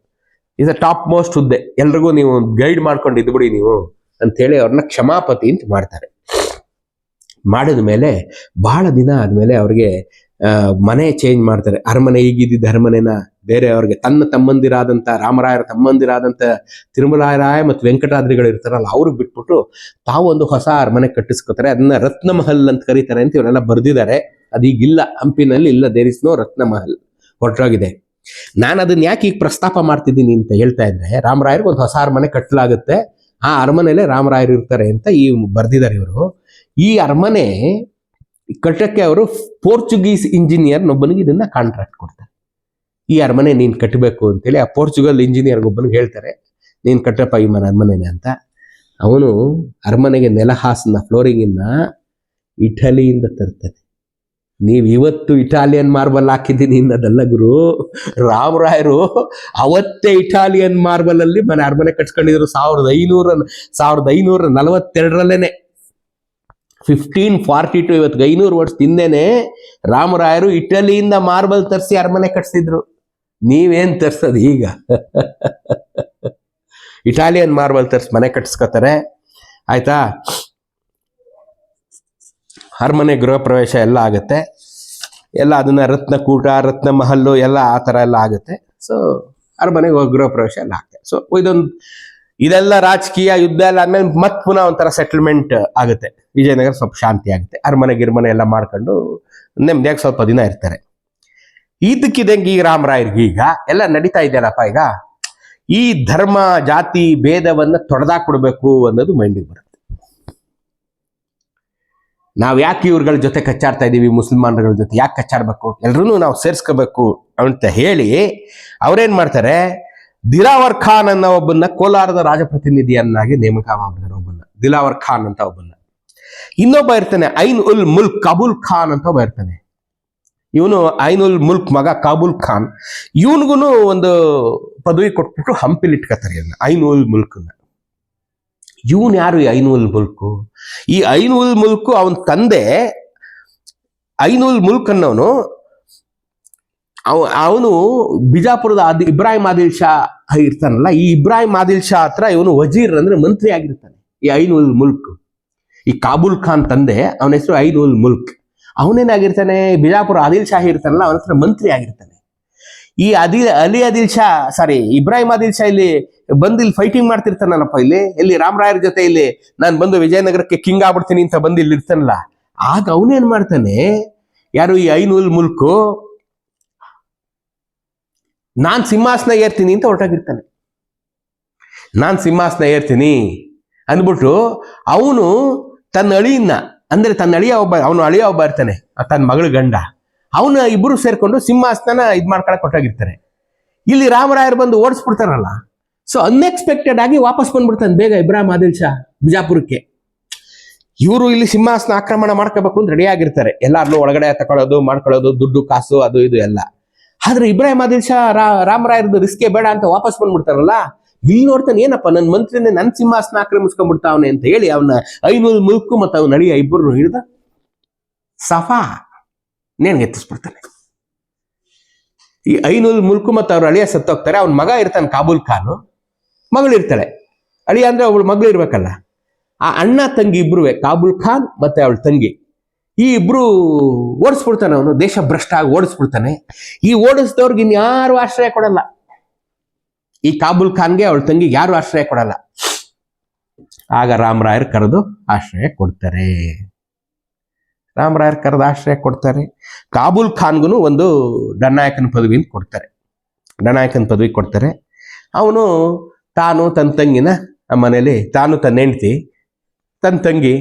ಇಸ್ ಅ ಟಾಪ್ ಮೋಸ್ಟ್ ಹುದ್ದೆ. ಎಲ್ರಿಗೂ ನೀವು ಗೈಡ್ ಮಾಡ್ಕೊಂಡು ಇದ್ಬಿಡಿ ನೀವು ಅಂತೇಳಿ ಅವ್ರನ್ನ ಕ್ಷಮಾಪತಿ ಅಂತ ಮಾಡ್ತಾರೆ. ಮಾಡಿದ ಮೇಲೆ ಬಹಳ ದಿನ ಆದ್ಮೇಲೆ ಅವ್ರಿಗೆ ಮನೆ ಚೇಂಜ್ ಮಾಡ್ತಾರೆ. ಅರಮನೆ ಈಗಿದ್ದ ಅರಮನೆನ ಬೇರೆ ಅವ್ರಿಗೆ ತನ್ನ ತಮ್ಮಂದಿರಾದಂಥ ರಾಮರಾಯರ ತಮ್ಮಂದಿರಾದಂಥ ತಿರುಮಲಾರಾಯ ಮತ್ತು ವೆಂಕಟಾದ್ರಿಗಳು ಇರ್ತಾರಲ್ಲ, ಅವ್ರಿಗೆ ಬಿಟ್ಬಿಟ್ಟು ತಾವು ಒಂದು ಹೊಸ ಅರಮನೆ ಕಟ್ಟಿಸ್ಕೋತಾರೆ. ಅದನ್ನ ರತ್ನಮಹಲ್ ಅಂತ ಕರೀತಾರೆ ಅಂತ ಇವರೆಲ್ಲ ಬರೆದಿದ್ದಾರೆ. ಅದೀಗಿಲ್ಲ, ಹಂಪಿನಲ್ಲಿ ಇಲ್ಲ, ದೇರ್ ಇಸ್ ನೋ ರತ್ನಮಹಲ್, ಹೊರಟೋಗಿದೆ. ನಾನು ಅದನ್ನ ಯಾಕೆ ಈಗ ಪ್ರಸ್ತಾಪ ಮಾಡ್ತಿದ್ದೀನಿ ಅಂತ ಹೇಳ್ತಾ ಇದ್ರೆ, ರಾಮರಾಯರಿಗೆ ಒಂದು ಹೊಸ ಅರಮನೆ ಕಟ್ಟಲಾಗುತ್ತೆ, ಆ ಅರಮನೆಯಲ್ಲೇ ರಾಮರಾಯರು ಇರ್ತಾರೆ ಅಂತ ಬರ್ದಿದ್ದಾರೆ ಇವರು. ಈ ಅರಮನೆ ಕಟ್ಟಕ್ಕೆ ಅವರು ಪೋರ್ಚುಗೀಸ್ ಇಂಜಿನಿಯರ್ನೊಬ್ಬನಿಗೆ ಇದನ್ನ ಕಾಂಟ್ರಾಕ್ಟ್ ಕೊಡ್ತಾರೆ. ಈ ಅರಮನೆ ನೀನು ಕಟ್ಟಬೇಕು ಅಂತೇಳಿ ಆ ಪೋರ್ಚುಗಲ್ ಇಂಜಿನಿಯರ್ಗೊಬ್ಬನಿಗೆ ಹೇಳ್ತಾರೆ, ನೀನು ಕಟ್ಟಪ್ಪ ಈ ಅರಮನೆನೆ ಅಂತ. ಅವನು ಅರಮನೆಗೆ ನೆಲಹಾಸನ ಫ್ಲೋರಿಂಗನ್ನ ಇಟಲಿಯಿಂದ ತರ್ತಾನೆ. ನೀವು ಇವತ್ತು ಇಟಾಲಿಯನ್ ಮಾರ್ಬಲ್ ಹಾಕಿದ್ದೀನಿ ಅನ್ನೋದಲ್ಲ ಗುರು, ರಾಮರಾಯರು ಅವತ್ತೇ ಇಟಾಲಿಯನ್ ಮಾರ್ಬಲ್ ಅಲ್ಲಿ ಅರಮನೆ ಕಟ್ಸ್ಕೊಂಡಿದ್ರು. 1542 1542, ಇವತ್ತು 500 ವರ್ಷ ಹಿಂದೆನೆ ರಾಮರಾಯರು ಇಟಲಿಯಿಂದ ಮಾರ್ಬಲ್ ತರಿಸಿ ಅರಮನೆ ಕಟ್ಸಿದ್ರು. ನೀವೇನ್ ತರ್ಸೋದು ಈಗ? ಇಟಾಲಿಯನ್ ಮಾರ್ಬಲ್ ತರಿಸಿ ಮನೆ ಕಟ್ಸ್ಕೊತಾರೆ. ಆಯ್ತಾ? ಅರಮನೆ ಗೃಹ ಪ್ರವೇಶ ಎಲ್ಲ ಆಗುತ್ತೆ, ಎಲ್ಲ ಅದನ್ನ ರತ್ನಕೂಟ, ರತ್ನ ಮಹಲ್ಲು ಎಲ್ಲ ಆ ಥರ ಎಲ್ಲ ಆಗುತ್ತೆ. ಸೊ ಅರಮನೆಗೆ ಗೃಹ ಪ್ರವೇಶ ಎಲ್ಲ ಆಗ್ತದೆ. ಸೊ ಇದೆಲ್ಲ ರಾಜಕೀಯ ಯುದ್ಧ ಎಲ್ಲ ಆದ್ಮೇಲೆ ಮತ್ತೆ ಪುನಃ ಒಂಥರ ಸೆಟಲ್ಮೆಂಟ್ ಆಗುತ್ತೆ. ವಿಜಯನಗರ ಸ್ವಲ್ಪ ಶಾಂತಿ ಆಗುತ್ತೆ. ಅರಮನೆ ಗಿರ್ಮನೆ ಎಲ್ಲ ಮಾಡ್ಕೊಂಡು ನೆಮ್ಮದಿಯಾಗಿ ಸ್ವಲ್ಪ ದಿನ ಇರ್ತಾರೆ. ಇದಕ್ಕಿದಂಗೆ ಈಗ ರಾಮರಾಯರಿಗೆ ಈಗ ಎಲ್ಲ ನಡೀತಾ ಇದೆಯಲ್ಲಪ್ಪ, ಈಗ ಈ ಧರ್ಮ ಜಾತಿ ಭೇದವನ್ನ ತೊಡೆದಾಕ್ಬಿಡ್ಬೇಕು ಅನ್ನೋದು ಮೈಂಡಿಗೆ ಬರುತ್ತೆ. ನಾವು ಯಾಕೆ ಇವ್ರಗಳ ಜೊತೆ ಕಚ್ಚಾಡ್ತಾ ಇದ್ದೀವಿ, ಮುಸಲ್ಮಾನರುಗಳ ಜೊತೆ ಯಾಕೆ ಕಚ್ಚಾಡ್ಬೇಕು, ಎಲ್ರೂ ನಾವು ಸೇರಿಸ್ಕೋಬೇಕು ಅಂತ ಹೇಳಿ ಅವ್ರೇನ್ ಮಾಡ್ತಾರೆ, ದಿಲಾವರ್ ಖಾನ್ ಅನ್ನೋ ಒಬ್ಬನ್ನ ಕೋಲಾರದ ರಾಜಪ್ರತಿನಿಧಿಯನ್ನಾಗಿ ನೇಮಕ ಮಾಡ್ಬಿಡ್ತಾರೆ. ಒಬ್ಬನ್ನ ದಿಲಾವರ್ ಖಾನ್ ಅಂತ ಒಬ್ಬನ್ನ. ಇನ್ನೊಬ್ಬ ಇರ್ತಾನೆ ಐನ್ ಉಲ್ ಮುಲ್ಕ್ ಕಬೂಲ್ ಖಾನ್ ಅಂತ ಒಬ್ಬ ಇರ್ತಾನೆ. ಇವನು ಐನುಲ್ ಮುಲ್ಕ್ ಮಗ ಕಾಬೂಲ್ ಖಾನ್. ಇವನ್ಗೂ ಒಂದು ಪದವಿ ಕೊಟ್ಬಿಟ್ಟು ಹಂಪಿಲಿ ಇಟ್ಕೋತಾರೆ ಇವನ್ನ ಐನುಲ್ ಮುಲ್ಕ್ನ. ಇವನ್ ಯಾರು ಈ ಐನುಲ್ ಮುಲ್ಕು? ಈ ಐನುಲ್ ಮುಲ್ಕು ಅವನ ತಂದೆ ಐನುಲ್ ಮುಲ್ಕ್ ಅನ್ನೋನು ಅವನು ಬಿಜಾಪುರದ ಇಬ್ರಾಹಿಂ ಆದಿಲ್ ಶಾ ಇರ್ತಾನಲ್ಲ, ಈ ಇಬ್ರಾಹಿಂ ಆದಿಲ್ ಶಾ ಹತ್ರ ಇವನು ವಜೀರ್ ಅಂದ್ರೆ ಮಂತ್ರಿ ಆಗಿರ್ತಾನೆ ಈ ಐನುಲ್ ಮುಲ್ಕ್. ಈ ಕಾಬೂಲ್ ಖಾನ್ ತಂದೆ ಅವನ ಹೆಸರು ಐನುಲ್ ಮುಲ್ಕ್. ಅವನೇನಾಗಿರ್ತಾನೆ, ಬಿಜಾಪುರ ಆದಿಲ್ ಶಾಹಿ ಇರ್ತಾನಲ್ಲ ಅವನ ಹತ್ರ ಮಂತ್ರಿ ಆಗಿರ್ತಾನೆ. ಈ ಇಬ್ರಾಹಿಂ ಆದಿಲ್ ಶಾ ಇಲ್ಲಿ ಬಂದು ಇಲ್ಲಿ ಫೈಟಿಂಗ್ ಮಾಡ್ತಿರ್ತಾನಲ್ಲಪ್ಪ, ಇಲ್ಲಿ ರಾಮರಾಯರ ಜೊತೆ ಇಲ್ಲಿ ನಾನು ಬಂದು ವಿಜಯನಗರಕ್ಕೆ ಕಿಂಗ್ ಆಗ್ಬಿಡ್ತೀನಿ ಅಂತ ಬಂದು ಇಲ್ಲಿ ಇರ್ತಾನಲ್ಲ, ಆಗ ಅವನೇನ್ ಮಾಡ್ತಾನೆ, ಯಾರು ಈ ಐನುಲ್ ಮುಲ್ಕು, ನಾನ್ ಸಿಂಹಾಸನ ಏರ್ತೀನಿ ಅಂತ ಹೊರಟಾಗಿರ್ತಾನೆ. ನಾನ್ ಸಿಂಹಾಸನ ಏರ್ತೀನಿ ಅಂದ್ಬಿಟ್ಟು ಅವನು ತನ್ನ ಅಳಿಯನ್ನ, ಅಂದ್ರೆ ತನ್ನ ಅವನು ಅಳಿಯ ಒಬ್ಬ ಇರ್ತಾನೆ, ತನ್ನ ಮಗಳ ಗಂಡ, ಅವನ ಇಬ್ರು ಸೇರ್ಕೊಂಡು ಸಿಂಹಾಸನ ಇದ್ ಮಾಡ್ಕೊಳಕ್ ಕೊಟ್ಟಾಗಿರ್ತಾರೆ. ಇಲ್ಲಿ ರಾಮರಾಯರು ಬಂದು ಓಡಿಸ್ಬಿಡ್ತಾರಲ್ಲ, ಸೊ ಅನ್ಎಕ್ಸ್ಪೆಕ್ಟೆಡ್ ಆಗಿ ವಾಪಸ್ ಬಂದ್ಬಿಡ್ತಾನೆ ಬೇಗ ಇಬ್ರಾಹಿಂ ಆದಿಲ್ ಶಾ ಬಿಜಾಪುರಕ್ಕೆ. ಇವರು ಇಲ್ಲಿ ಸಿಂಹಾಸನ ಆಕ್ರಮಣ ಮಾಡ್ಕೋಬೇಕು ಅಂತ ರೆಡಿ ಆಗಿರ್ತಾರೆ, ಎಲ್ಲಾರನ್ನೂ ಒಳಗಡೆ ತಗೊಳ್ಳೋದು ಮಾಡ್ಕೊಳ್ಳೋದು, ದುಡ್ಡು ಕಾಸು ಅದು ಇದು ಎಲ್ಲ. ಆದ್ರೆ ಇಬ್ರಾಹಿಂ ಆದಿಲ್ ಶಾ ರಾಮರಾಯರದು ರಿಸ್ಕೆ ಬೇಡ ಅಂತ ವಾಪಸ್ ಬಂದ್ಬಿಡ್ತಾರಲ್ಲ, ಇಲ್ಲಿ ನೋಡ್ತಾನೆ, ಏನಪ್ಪ ನನ್ನ ಮಂತ್ರಿನೇ ನನ್ನ ಸಿಂಹಾಸನ ಆಕ್ರಮಿಸ್ಕೊಂಡ್ಬಿಡ್ತಾವನೆ ಅಂತ ಹೇಳಿ ಅವನ ಐನುಲ್ ಮುಲ್ಕು ಮತ್ತು ಅವನ ಅಳಿಯ ಇಬ್ಬರು ಹಿಡಿದ ಸಫಾ ನೇಣಿಗೆ ಎತ್ತಿಸ್ಬಿಡ್ತಾನೆ. ಈ ಐನುಲ್ ಮುಲ್ಕು ಮತ್ತು ಅವ್ರ ಅಳಿಯ ಸತ್ತೋಗ್ತಾರೆ. ಅವನ ಮಗ ಇರ್ತಾನೆ ಕಾಬೂಲ್ ಖಾನು, ಮಗಳು ಇರ್ತಾಳೆ. ಅಳಿಯ ಅಂದ್ರೆ ಅವಳು ಮಗಳು ಇರ್ಬೇಕಲ್ಲ. ಆ ಅಣ್ಣ ತಂಗಿ ಇಬ್ರು, ಕಾಬೂಲ್ ಖಾನ್ ಮತ್ತೆ ಅವಳ ತಂಗಿ, ಈ ಇಬ್ರು ಓಡಿಸ್ಬಿಡ್ತಾನೆ ಅವನು, ದೇಶ ಭ್ರಷ್ಟ ಆಗಿ ಓಡಿಸ್ಬಿಡ್ತಾನೆ. ಈ ಓಡಿಸಿದವ್ರಿಗೆ ಇನ್ಯಾರು ಆಶ್ರಯ ಕೊಡಲ್ಲ, ಈ ಕಾಬೂಲ್ ಖಾನ್ಗೆ ಅವಳ ತಂಗಿಗೆ ಯಾರು ಆಶ್ರಯ ಕೊಡಲ್ಲ. ಆಗ ರಾಮರಾಯರು ಕರೆದು ಆಶ್ರಯ ಕೊಡ್ತಾರೆ. ರಾಮರಾಯರು ಕರೆದು ಆಶ್ರಯ ಕೊಡ್ತಾರೆ. ಕಾಬೂಲ್ ಖಾನ್ಗೂ ಒಂದು ಡನಾಯಕನ ಪದವಿ ಕೊಡ್ತಾರೆ. ಡನಾಯಕನ ಪದವಿ ಕೊಡ್ತಾರೆ. ಅವನು ತಾನು ತನ್ನ ತಂಗಿನ ಮನೇಲಿ, ತಾನು ತನ್ನ ಹೆಂಡತಿ, ತನ್ನ ತಂಗಿ,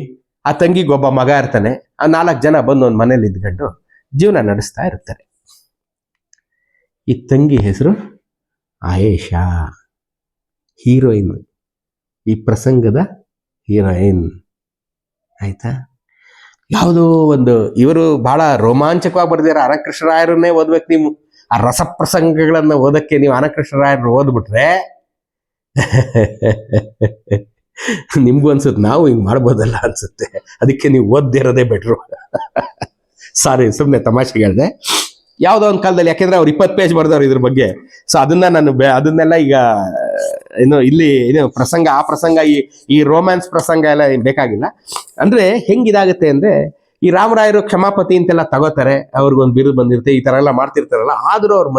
ಆ ತಂಗಿಗೆ ಒಬ್ಬ ಮಗ ಇರ್ತಾನೆ, ಆ 4 ಜನ ಬಂದು ಒಂದು ಮನೇಲಿ ಇದ್ಕೊಂಡು ಜೀವನ ನಡೆಸ್ತಾ ಇರ್ತಾರೆ. ಈ ತಂಗಿ ಹೆಸರು ಆಯೇಷಾ, ಹೀರೋಯಿನ್, ಈ ಪ್ರಸಂಗದ ಹೀರೋಯಿನ್. ಆಯ್ತಾ? ಯಾವುದೋ ಒಂದು, ಇವರು ಬಹಳ ರೋಮಾಂಚಕವಾಗಿ ಬರ್ದಿರೋ ಅನಕೃಷ್ಣರಾಯರನ್ನೇ ಓದ್ಬೇಕು ನೀವು. ಆ ರಸಪ್ರಸಂಗಗಳನ್ನ ಓದಕ್ಕೆ ನೀವು ಅನಕೃಷ್ಣರಾಯರು ಓದ್ಬಿಟ್ರೆ ನಿಮ್ಗೂ ಅನ್ಸುತ್ತೆ ನಾವು ಹಿಂಗ್ ಮಾಡ್ಬೋದಲ್ಲ ಅನ್ಸುತ್ತೆ. ಅದಕ್ಕೆ ನೀವು ಓದ್ದಿರೋದೇ ಬೆಟ್ರು. ಸಾರಿ, ಸುಮ್ಮನೆ ತಮಾಷೆಗೆ ಹೇಳಿದೆ. ಯಾವುದೋ ಒಂದು ಕಾಲದಲ್ಲಿ, ಯಾಕೆಂದ್ರೆ ಅವ್ರು 20 ಪೇಜ್ ಬರ್ದವ್ರು ಇದ್ರ ಬಗ್ಗೆ. ಸೊ ಅದನ್ನ ನಾನು ಅದನ್ನೆಲ್ಲ ಈಗ ಇಲ್ಲಿ ಪ್ರಸಂಗ, ಆ ಪ್ರಸಂಗ, ಈ ರೋಮ್ಯಾನ್ಸ್ ಪ್ರಸಂಗ ಎಲ್ಲ ಬೇಕಾಗಿಲ್ಲ. ಅಂದ್ರೆ ಹೆಂಗಿದಾಗುತ್ತೆ ಅಂದ್ರೆ, ಈ ರಾಮರಾಯರು ಕ್ಷಮಾಪತಿ ಅಂತೆಲ್ಲ ತಗೋತಾರೆ, ಅವ್ರಿಗೊಂದು ಬಿರುದು ಬಂದಿರುತ್ತೆ, ಈ ತರ ಎಲ್ಲ ಮಾಡ್ತಿರ್ತಾರಲ್ಲ. ಆದ್ರೂ ಅವ್ರ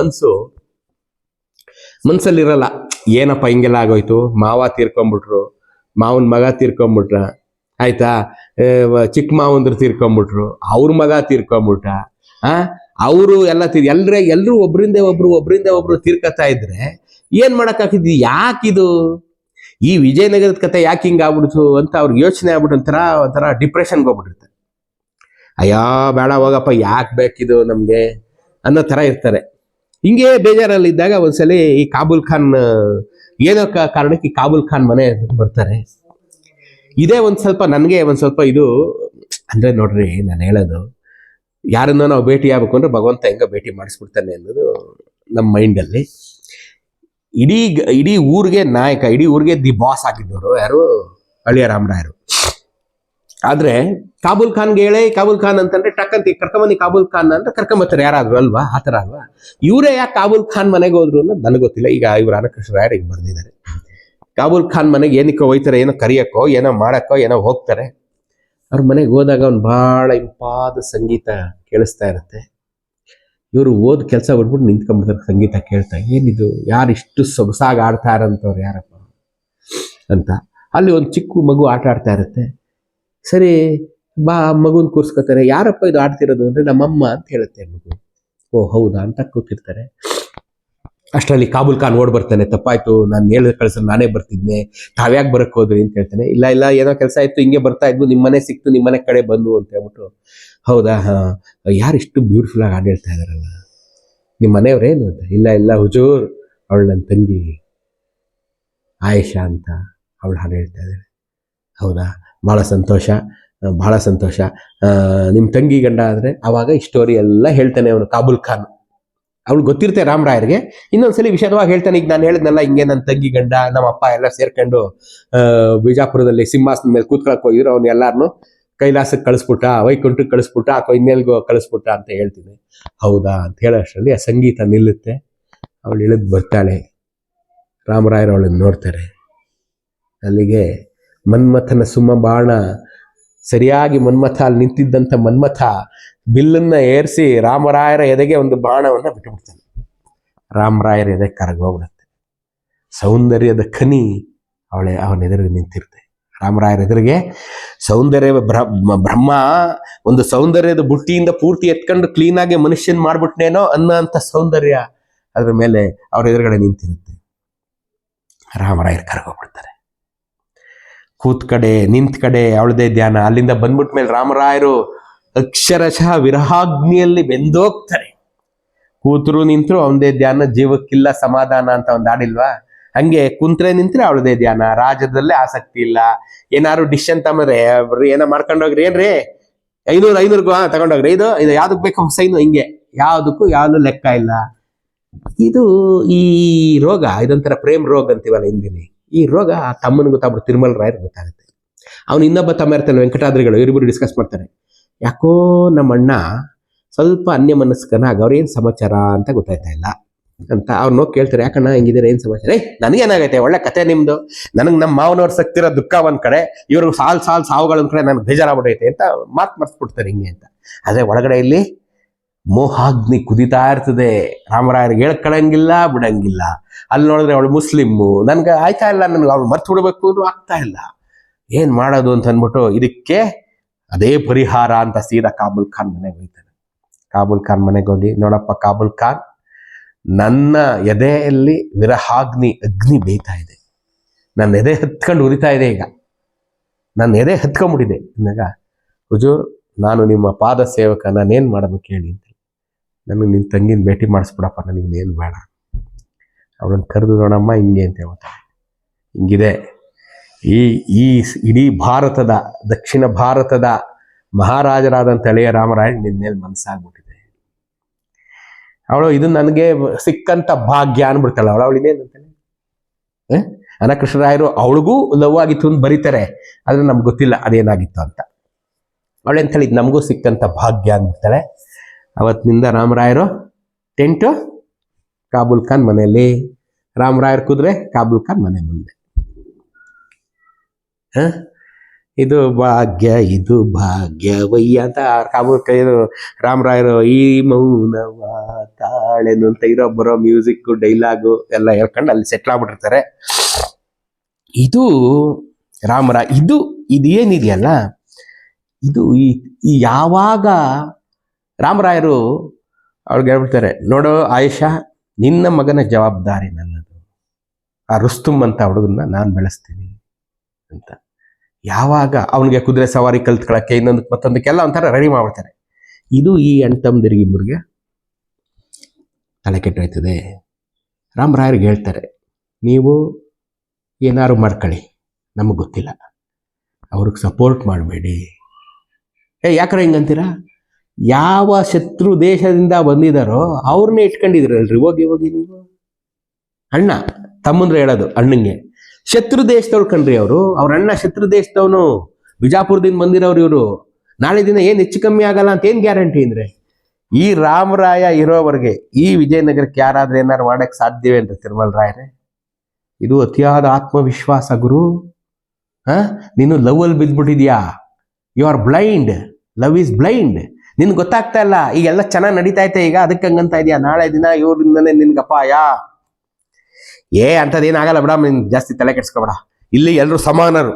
ಮನ್ಸಲ್ಲಿರಲ್ಲ, ಏನಪ್ಪ ಹಿಂಗೆಲ್ಲ ಆಗೋಯ್ತು, ಮಾವ ತೀರ್ಕೊಂಡ್ಬಿಟ್ರು, ಮಾವನ್ ಮಗ ತೀರ್ಕೊಂಡ್ಬಿಟ್ರ, ಆಯ್ತಾ, ಚಿಕ್ಕ ಮಾವಂದ್ರು ತೀರ್ಕೊಂಡ್ಬಿಟ್ರು, ಅವ್ರ ಮಗ ತೀರ್ಕೊಂಡ್ಬಿಟ್ಟ, ಅವರು ಎಲ್ಲ ಎಲ್ರು ಒಬ್ರಿಂದ ಒಬ್ರು ತೀರ್ಕತಾ ಇದ್ರೆ ಏನ್ ಮಾಡಕ್ಕಾಗಿದ್ವಿ, ಯಾಕಿದು ಈ ವಿಜಯನಗರದ ಕತೆ ಯಾಕೆ ಹಿಂಗ ಆಗ್ಬಿಡ್ತು ಅಂತ ಅವ್ರಿಗೆ ಯೋಚನೆ ಆಗ್ಬಿಟ್ಟು ಒಂಥರ ಡಿಪ್ರೆಷನ್ಗೆ ಹೋಗ್ಬಿಟ್ಟಿರ್ತಾರೆ. ಅಯ್ಯೋ ಬೇಡ ಹೋಗಪ್ಪ, ಯಾಕೆ ಬೇಕಿದು ನಮ್ಗೆ ಅನ್ನೋ ತರ ಇರ್ತಾರೆ. ಹಿಂಗೆ ಬೇಜಾರಲ್ಲಿದ್ದಾಗ ಒಂದ್ಸಲಿ ಈ ಕಾಬೂಲ್ ಖಾನ್ ಏನೋ ಕಾರಣಕ್ಕೆ ಈ ಕಾಬೂಲ್ ಖಾನ್ ಮನೆ ಬರ್ತಾರೆ. ಇದೇ ಒಂದ್ ಸ್ವಲ್ಪ ಇದು ಅಂದ್ರೆ, ನೋಡ್ರಿ ನಾನು ಹೇಳೋದು, ಯಾರನ್ನ ನಾವು ಭೇಟಿ ಆಗ್ಬೇಕು ಅಂದ್ರೆ ಭಗವಂತ ಹೆಂಗ ಭೇಟಿ ಮಾಡಿಸ್ಬಿಡ್ತಾನೆ ಅನ್ನೋದು ನಮ್ಮ ಮೈಂಡಲ್ಲಿ. ಇಡೀ ಊರಿಗೆ ನಾಯಕ, ಇಡೀ ಊರಿಗೆ ದಿ ಬಾಸ್ ಆಗಿದ್ದವರು ಯಾರು, ಅಳಿಯ ರಾಮರಾಯರು. ಆದ್ರೆ ಕಾಬೂಲ್ ಖಾನ್ಗೆ ಹೇಳಿ, ಕಾಬೂಲ್ ಖಾನ್ ಅಂತಂದ್ರೆ ಟಕ್ಕಂತ ಕರ್ಕೊಂಬನ್ನಿ ಕಾಬೂಲ್ ಖಾನ್ ಅಂತ ಕರ್ಕೊಂಬತ್ತಾರೆ ಯಾರಾದ್ರು ಅಲ್ವಾ, ಆತರ ಅಲ್ವಾ. ಇವರೇ ಯಾಕೆ ಕಾಬೂಲ್ ಖಾನ್ ಮನೆಗೆ ಹೋದ್ರು ಅನ್ನೋದು ನನಗೆ ಗೊತ್ತಿಲ್ಲ. ಈಗ ಇವ್ರು ಅನಕೃಷ್ಣರಾಯರು ಈಗ ಬರ್ದಿದ್ದಾರೆ. ಕಾಬೂಲ್ ಖಾನ್ ಮನೆಗೆ ಏನಕ್ಕೆ ಹೋಯ್ತಾರೆ, ಏನೋ ಕರಿಯಕ್ಕೋ ಏನೋ ಮಾಡಕ್ಕೋ ಏನೋ ಹೋಗ್ತಾರೆ. ಅವ್ರ ಮನೆಗೆ ಹೋದಾಗ ಅವ್ನು ಬಹಳ ಇಂಪಾದ ಸಂಗೀತ ಕೇಳಿಸ್ತಾ ಇರುತ್ತೆ. ಇವರು ಓದ್ ಕೆಲಸ ಬಿಟ್ಬಿಟ್ಟು ನಿಂತ್ಕೊಂಡ್ಬಿಡ್ತಾರೆ ಸಂಗೀತ ಕೇಳ್ತಾ. ಏನಿದು, ಯಾರಿಷ್ಟು ಸೊಗಸಾಗಿ ಆಡ್ತಾ ಇರೋಂಥವ್ರು ಯಾರಪ್ಪ ಅಂತ. ಅಲ್ಲಿ ಒಂದು ಚಿಕ್ಕ ಮಗು ಆಟ ಆಡ್ತಾ ಇರುತ್ತೆ. ಸರಿ ಬಾ, ಮಗುನ್ ಕೂರ್ಸ್ಕೊತಾರೆ. ಯಾರಪ್ಪ ಇದು ಆಡ್ತಿರೋದು ಅಂದ್ರೆ ನಮ್ಮಮ್ಮ ಅಂತ ಹೇಳುತ್ತೆ ಮಗು. ಓ ಹೌದಾ ಅಂತ ಕೂತಿರ್ತಾರೆ. ಅಷ್ಟರಲ್ಲಿ ಕಾಬೂಲ್ ಖಾನ್ ಓಡ್ ಬರ್ತಾನೆ. ತಪ್ಪಾಯ್ತು, ನಾನು ಹೇಳಿದ ಕಳ್ಸಲ್ಲಿ ನಾನೇ ಬರ್ತಿದ್ನೆ, ತಾವ್ಯಾಕೆ ಬರಕ್ ಹೋದ್ರಿ ಅಂತ ಹೇಳ್ತಾನೆ. ಇಲ್ಲ ಏನೋ ಕೆಲಸ ಆಯ್ತು, ಹಿಂಗೆ ಬರ್ತಾ ಇದ್ವು, ನಿಮ್ಮನೆ ಸಿಕ್ತು, ನಿಮ್ಮನೆ ಕಡೆ ಬಂದು ಅಂತ ಹೇಳ್ಬಿಟ್ಟು. ಹೌದಾ, ಯಾರಿಷ್ಟು ಬ್ಯೂಟಿಫುಲ್ ಆಗಿ ಹಾಡು ಹೇಳ್ತಾ ಇದಾರಲ್ಲ, ನಿಮ್ಮ ಮನೆಯವ್ರೇನು ಅಂತ. ಇಲ್ಲ ಹುಜೂರ್, ಅವಳು ನನ್ನ ತಂಗಿ ಆಯೇಷಾ ಅಂತ ಅವಳು ಹಾಡು ಹೇಳ್ತಾ ಇದ್ದಾಳೆ. ಹೌದಾ, ಭಾಳ ಸಂತೋಷ. ಬಹಳ ಸಂತೋಷ. ನಿಮ್ಮ ತಂಗಿ ಗಂಡ ಅಂದರೆ ಆವಾಗ ಈ ಸ್ಟೋರಿ ಎಲ್ಲ ಹೇಳ್ತಾನೆ ಅವನು, ಕಾಬೂಲ್ ಖಾನ್. ಅವ್ಳು ಗೊತ್ತಿರುತ್ತೆ ರಾಮರಾಯರಿಗೆ. ಇನ್ನೊಂದ್ಸಲಿ ವಿಷದವಾಗಿ ಹೇಳ್ತಾನೆ, ಈಗ ನಾನು ಹೇಳಿದ್ನಲ್ಲ ಹಿಂಗೆ ನನ್ನ ತಂಗಿ ಗಂಡ ನಮ್ಮ ಅಪ್ಪ ಎಲ್ಲ ಸೇರ್ಕೊಂಡು ಬಿಜಾಪುರದಲ್ಲಿ ಸಿಂಹಾಸನ ಮೇಲೆ ಕೂತ್ಕೊಳಕ್ ಹೋಗಿದ್ರು, ಅವ್ನು ಎಲ್ಲಾರನು ಕೈಲಾಸಕ್ಕೆ ಕಳಿಸ್ಬಿಟ್ಟ, ವೈಕುಂಠಕ್ಕೆ ಕಳಿಸ್ಬಿಟ್ಟ, ಅಥವಾ ಇನ್ನೆಲ್ಗೋ ಕಳಿಸ್ಬಿಟ್ಟ ಅಂತ ಹೇಳ್ತೀನಿ. ಹೌದಾ ಅಂತ ಹೇಳೋಷ್ಟರಲ್ಲಿ ಆ ಸಂಗೀತ ನಿಲ್ಲುತ್ತೆ. ಅವಳು ಇಳಿದು ಬರ್ತಾಳೆ, ರಾಮರಾಯರು ಅವಳನ್ನು ನೋಡ್ತಾರೆ. ಅಲ್ಲಿಗೆ ಮನ್ಮಥನ ಸುಮ್ಮ ಬಾಣ ಸರಿಯಾಗಿ ಮನ್ಮಥ ಅಲ್ಲಿ ನಿಂತಿದ್ದಂಥ ಮನ್ಮಥ ಬಿಲ್ಲನ್ನ ಏರಿಸಿ ರಾಮರಾಯರ ಎದೆಗೆ ಒಂದು ಬಾಣವನ್ನ ಬಿಟ್ಟುಬಿಡ್ತಾನೆ. ರಾಮರಾಯರ ಎದೆ ಕರಗೋಗ್ಬಿಡುತ್ತೆ. ಸೌಂದರ್ಯದ ಖನಿ ಅವನ ಎದುರಿಗೆ ನಿಂತಿರುತ್ತೆ. ರಾಮರಾಯರ ಎದುರಿಗೆ ಸೌಂದರ್ಯ ಬ್ರಹ್ಮ ಒಂದು ಸೌಂದರ್ಯದ ಬುಟ್ಟಿಯಿಂದ ಪೂರ್ತಿ ಎತ್ಕೊಂಡು ಕ್ಲೀನಾಗಿ ಮನುಷ್ಯನ್ ಮಾಡ್ಬಿಟ್ನೇನೋ ಅನ್ನೋಂಥ ಸೌಂದರ್ಯ ಅದ್ರ ಮೇಲೆ ಅವ್ರ ಎದುರುಗಡೆ ನಿಂತಿರುತ್ತೆ. ರಾಮರಾಯರು ಕರಗೋಗ್ಬಿಡ್ತಾರೆ. ಕೂತ್ ಕಡೆ ನಿಂತ ಕಡೆ ಅವಳದೇ ಧ್ಯಾನ. ಅಲ್ಲಿಂದ ಬಂದ್ಬಿಟ್ಟ ಮೇಲೆ ರಾಮರಾಯರು ಅಕ್ಷರಶಃ ವಿರಹಾಗ್ನಿಯಲ್ಲಿ ಬೆಂದೋಗ್ತಾರೆ. ಕೂತರು ನಿಂತರು ಅವನದೇ ಧ್ಯಾನ, ಜೀವಕ್ಕಿಲ್ಲ ಸಮಾಧಾನ ಅಂತ ಒಂದು ಹಾಡಿಲ್ವಾ, ಹಂಗೆ ಕುಂತ್ರೆ ನಿಂತ್ರೆ ಅವಳದೇ ಧ್ಯಾನ. ರಾಜ್ಯದಲ್ಲೇ ಆಸಕ್ತಿ ಇಲ್ಲ. ಏನಾರು ಡಿಶ್ ಅಂತ ಅಂದ್ರೆ ಏನೋ ಮಾಡ್ಕೊಂಡೋಗ್ರಿ, ಏನ್ರಿ 500 ತಗೊಂಡೋಗ್ರಿ, ಇದು ಯಾವ್ದಕ್ ಬೇಕು ಸೈನು, ಹಿಂಗೆ ಯಾವ್ದು ಲೆಕ್ಕ ಇಲ್ಲ. ಇದು ಈ ರೋಗ, ಇದೊಂಥರ ಪ್ರೇಮ್ ರೋಗ ಅಂತೀವಲ್ಲ ಹಿಂದಿನಿ. ಈ ರೋಗ ತಮ್ಮನ ಗೊತ್ತಾಗ್ಬಿಟ್ಟು ತಿರುಮಲ ರಾಯರ್ ಗೊತ್ತಾಗುತ್ತೆ. ಅವ್ನು ಇನ್ನೊಬ್ಬ ತಮ್ಮ ಇರ್ತಾನೆ ವೆಂಕಟಾದ್ರಿಗಳು, ಇವರಿಬ್ಬರು ಡಿಸ್ಕಸ್ ಮಾಡ್ತಾರೆ. ಯಾಕೋ ನಮ್ಮ ಅಣ್ಣ ಸ್ವಲ್ಪ ಅನ್ಯ ಮನಸ್ಕನಾಗ, ಅವ್ರೇನು ಸಮಾಚಾರ ಅಂತ ಗೊತ್ತಾಯ್ತಾ ಇಲ್ಲ ಅಂತ ಅವ್ರು ನೋಗಿ ಕೇಳ್ತಾರೆ. ಯಾಕಣ್ಣ ಹೆಂಗಿದ್ದೀರ, ಏನು ಸಮಾಚಾರ? ನನಗೇನಾಗೈತೆ, ಒಳ್ಳೆ ಕತೆ ನಿಮ್ದು, ನನಗೆ ನಮ್ಮ ಮಾವನವ್ರು ಸಕ್ತಿರೋ ದುಃಖ ಒಂದ್ ಕಡೆ, ಇವ್ರಿಗೆ ಸಾವುಗಳೊಂದ್ ಕಡೆ ನನಗೆ ಬೇಜಾರಾಗ್ಬಿಟ್ಟೈತೆ ಅಂತ ಮಾತು ಮರ್ಸ್ಬಿಡ್ತಾರೆ ಹಿಂಗೆ ಅಂತ. ಅದೇ ಒಳಗಡೆ ಇಲ್ಲಿ ಮೋಹಾಗ್ನಿ ಕುದಿತಾ ಇರ್ತದೆ. ರಾಮರಾಯರಿಗೆ ಹೇಳ್ಕೊಳಂಗಿಲ್ಲ, ಬಿಡಂಗಿಲ್ಲ. ಅಲ್ಲಿ ನೋಡಿದ್ರೆ ಅವಳು ಮುಸ್ಲಿಮ್ಮು, ನನ್ಗೆ ಆಯ್ತಾ ಇಲ್ಲ, ನನ್ಗೆ ಅವ್ಳು ಮರ್ತು ಬಿಡ್ಬೇಕು ಅಂದ್ರೂ ಆಗ್ತಾ ಇಲ್ಲ, ಏನ್ ಮಾಡೋದು ಅಂತ ಅಂದ್ಬಿಟ್ಟು ಇದಕ್ಕೆ ಅದೇ ಪರಿಹಾರ ಅಂತ ಸೀದಾ ಕಾಬೂಲ್ ಖಾನ್ ಮನೆಗೆ ಹೋಗ್ತಾನೆ. ಕಾಬೂಲ್ ಖಾನ್ ಮನೆಗೆ ಹೋಗಿ, ನೋಡಪ್ಪ ಕಾಬೂಲ್ ಖಾನ್, ನನ್ನ ಎದೆಯಲ್ಲಿ ವಿರಹಾಗ್ನಿ ಅಗ್ನಿ ಬೇಯ್ತಾ ಇದೆ, ನನ್ನ ಎದೆ ಹತ್ಕೊಂಡು ಉರಿತಾ ಇದೆ, ಈಗ ನನ್ನ ಎದೆ ಹತ್ಕೊಂಡ್ಬಿಟ್ಟಿದೆ. ಅಂದಾಗ, ಹುಜೂರ್ ನಾನು ನಿಮ್ಮ ಪಾದ ಸೇವಕ, ನಾನೇನ್ ಮಾಡ್ಬೇಕು ಹೇಳಿ ಅಂತ. ನನಗೆ ನಿನ್ನ ತಂಗಿನ ಭೇಟಿ ಮಾಡಿಸ್ಬಿಡಪ್ಪ, ನನಗಿನ್ನೇನು ಬೇಡ. ಅವಳನ್ನು ಕರೆದು, ನೋಡಮ್ಮ ಹಿಂಗೆ ಅಂತ ಹೇಳ್ತಾರೆ, ಹಿಂಗಿದೆ ಈ ಇಡೀ ಭಾರತದ, ದಕ್ಷಿಣ ಭಾರತದ ಮಹಾರಾಜರಾದಂಥ ಎಳೆಯ ರಾಮರಾಯ ನಿನ್ನ ಮೇಲೆ ಮನಸ್ಸಾಗ್ಬಿಟ್ಟಿದೆ. ಅವಳು ಇದು ನನಗೆ ಸಿಕ್ಕಂತ ಭಾಗ್ಯ ಅನ್ಬಿಡ್ತಾಳೆ. ಅವಳು ಇನ್ನೇನಂತಾನೆ, ಅನಕೃಷ್ಣರಾಯರು ಅವಳಿಗೂ ಲವ್ ಆಗಿತ್ತು ಅಂತ ಬರೀತಾರೆ, ಆದ್ರೆ ನಮ್ಗೆ ಗೊತ್ತಿಲ್ಲ ಅದೇನಾಗಿತ್ತು ಅಂತ. ಅವಳೆಂತೇಳಿ ಇದು ನಮಗೂ ಸಿಕ್ಕಂತ ಭಾಗ್ಯ ಅಂದ್ಬಿಡ್ತಾಳೆ. ಅವತ್ತಿನಿಂದ ರಾಮರಾಯರು ಟೆಂಟು ಕಾಬೂಲ್ ಖಾನ್ ಮನೆಯಲ್ಲಿ, ರಾಮರಾಯರು ಕುದುರೆ ಕಾಬೂಲ್ ಖಾನ್ ಮನೆ ಮುಂದೆ. ಇದು ಭಾಗ್ಯವಯ್ಯ ಅಂತ ಕಾಬೂಲ್ ಇದು ರಾಮರಾಯರು ಈ ಮೌನವ ತಾಳೆನು ಅಂತ ಬರೋ ಮ್ಯೂಸಿಕ್ ಡೈಲಾಗು ಎಲ್ಲ ಹೇಳ್ಕೊಂಡು ಅಲ್ಲಿ ಸೆಟ್ಲ್ ಆಗ್ಬಿಟ್ಟಿರ್ತಾರೆ. ಇದು ರಾಮರಾಯ, ಇದು ಏನಿದೆಯಲ್ಲ, ಇದು ಈ ಯಾವಾಗ ರಾಮರಾಯರು ಅವ್ರಿಗೆ ಹೇಳ್ಬಿಡ್ತಾರೆ, ನೋಡೋ ಆಯೇಷಾ, ನಿನ್ನ ಮಗನ ಜವಾಬ್ದಾರಿ ನನ್ನದು, ಆ ರುಸ್ತುಮ್ ಅಂತ ಹುಡುಗನ್ನ ನಾನು ಬೆಳೆಸ್ತೀನಿ ಅಂತ. ಯಾವಾಗ ಅವನಿಗೆ ಕುದುರೆ ಸವಾರಿ ಕಲ್ತ್ಕೊಳಕ್ಕೆ ಮತ್ತೊಂದಕ್ಕೆಲ್ಲ ಒಂಥರ ರೆಡಿ ಮಾಡ್ಬಿಡ್ತಾರೆ. ಇದು ಈ ಅಣ್ತಮ್ಮದಿರಿಗಿಬ್ಬರಿಗೆ ತಲೆ ಕೆಟ್ಟೋಯ್ತದೆ. ರಾಮರಾಯರಿಗೆ ಹೇಳ್ತಾರೆ, ನೀವು ಏನಾರು ಮಾಡ್ಕೊಳ್ಳಿ, ನಮಗೆ ಗೊತ್ತಿಲ್ಲ, ಅವ್ರಿಗೆ ಸಪೋರ್ಟ್ ಮಾಡಬೇಡಿ. ಯಾಕ್ರೆ ಹಿಂಗಂತೀರ? ಯಾವ ಶತ್ರು ದೇಶದಿಂದ ಬಂದಿದ್ದಾರೋ ಅವ್ರನ್ನೇ ಇಟ್ಕೊಂಡಿದ್ರಲ್ರಿ, ಹೋಗಿ ನೀವು. ಅಣ್ಣ ತಮ್ಮಂದ್ರೆ ಹೇಳೋದು ಅಣ್ಣಂಗೆ, ಶತ್ರು ದೇಶದವ್ರು ಕಣ್ರಿ ಅವರು, ಅವ್ರ ಅಣ್ಣ ಶತ್ರು ದೇಶದವನು, ಬಿಜಾಪುರದಿಂದ ಬಂದಿರೋರು ಇವರು. ನಾಳೆ ದಿನ ಏನು ಹೆಚ್ಚು ಕಮ್ಮಿ ಆಗಲ್ಲ ಅಂತ ಏನು ಗ್ಯಾರಂಟಿ ಅಂದ್ರೆ? ಈ ರಾಮರಾಯ ಇರೋವರೆಗೆ ಈ ವಿಜಯನಗರಕ್ಕೆ ಯಾರಾದ್ರೂ ಏನಾರು ಮಾಡಕ್ಕೆ ಸಾಧ್ಯವೇ ಅಂತ ತಿರುಮಲ ರಾಯರೇ? ಇದು ಅತಿಯಾದ ಆತ್ಮವಿಶ್ವಾಸ ಗುರು. ನೀನು ಲವ್ ಅಲ್ಲಿ ಬಿದ್ದ್ಬಿಟ್ಟಿದ್ಯಾ, you are blind, love is blind. ನಿನ್ಗೆ ಗೊತ್ತಾಗ್ತಾ ಇಲ್ಲ, ಈಗೆಲ್ಲ ಚೆನ್ನಾಗಿ ನಡೀತಾ ಐತೆ ಈಗ, ಅದಕ್ಕೆ ಹಂಗಂತ ಇದೆಯಾ? ನಾಳೆ ದಿನ ಇವ್ರಿಂದನೇ ನಿನ್ಗೆ ಅಪಾಯ. ಅಂಥದ್ದೇನಾಗಲ್ಲ ಬಿಡ, ಜಾಸ್ತಿ ತಲೆ ಕೆಡ್ಸ್ಕೊಬೇಡ. ಇಲ್ಲಿ ಎಲ್ಲರೂ ಸಮಾನರು,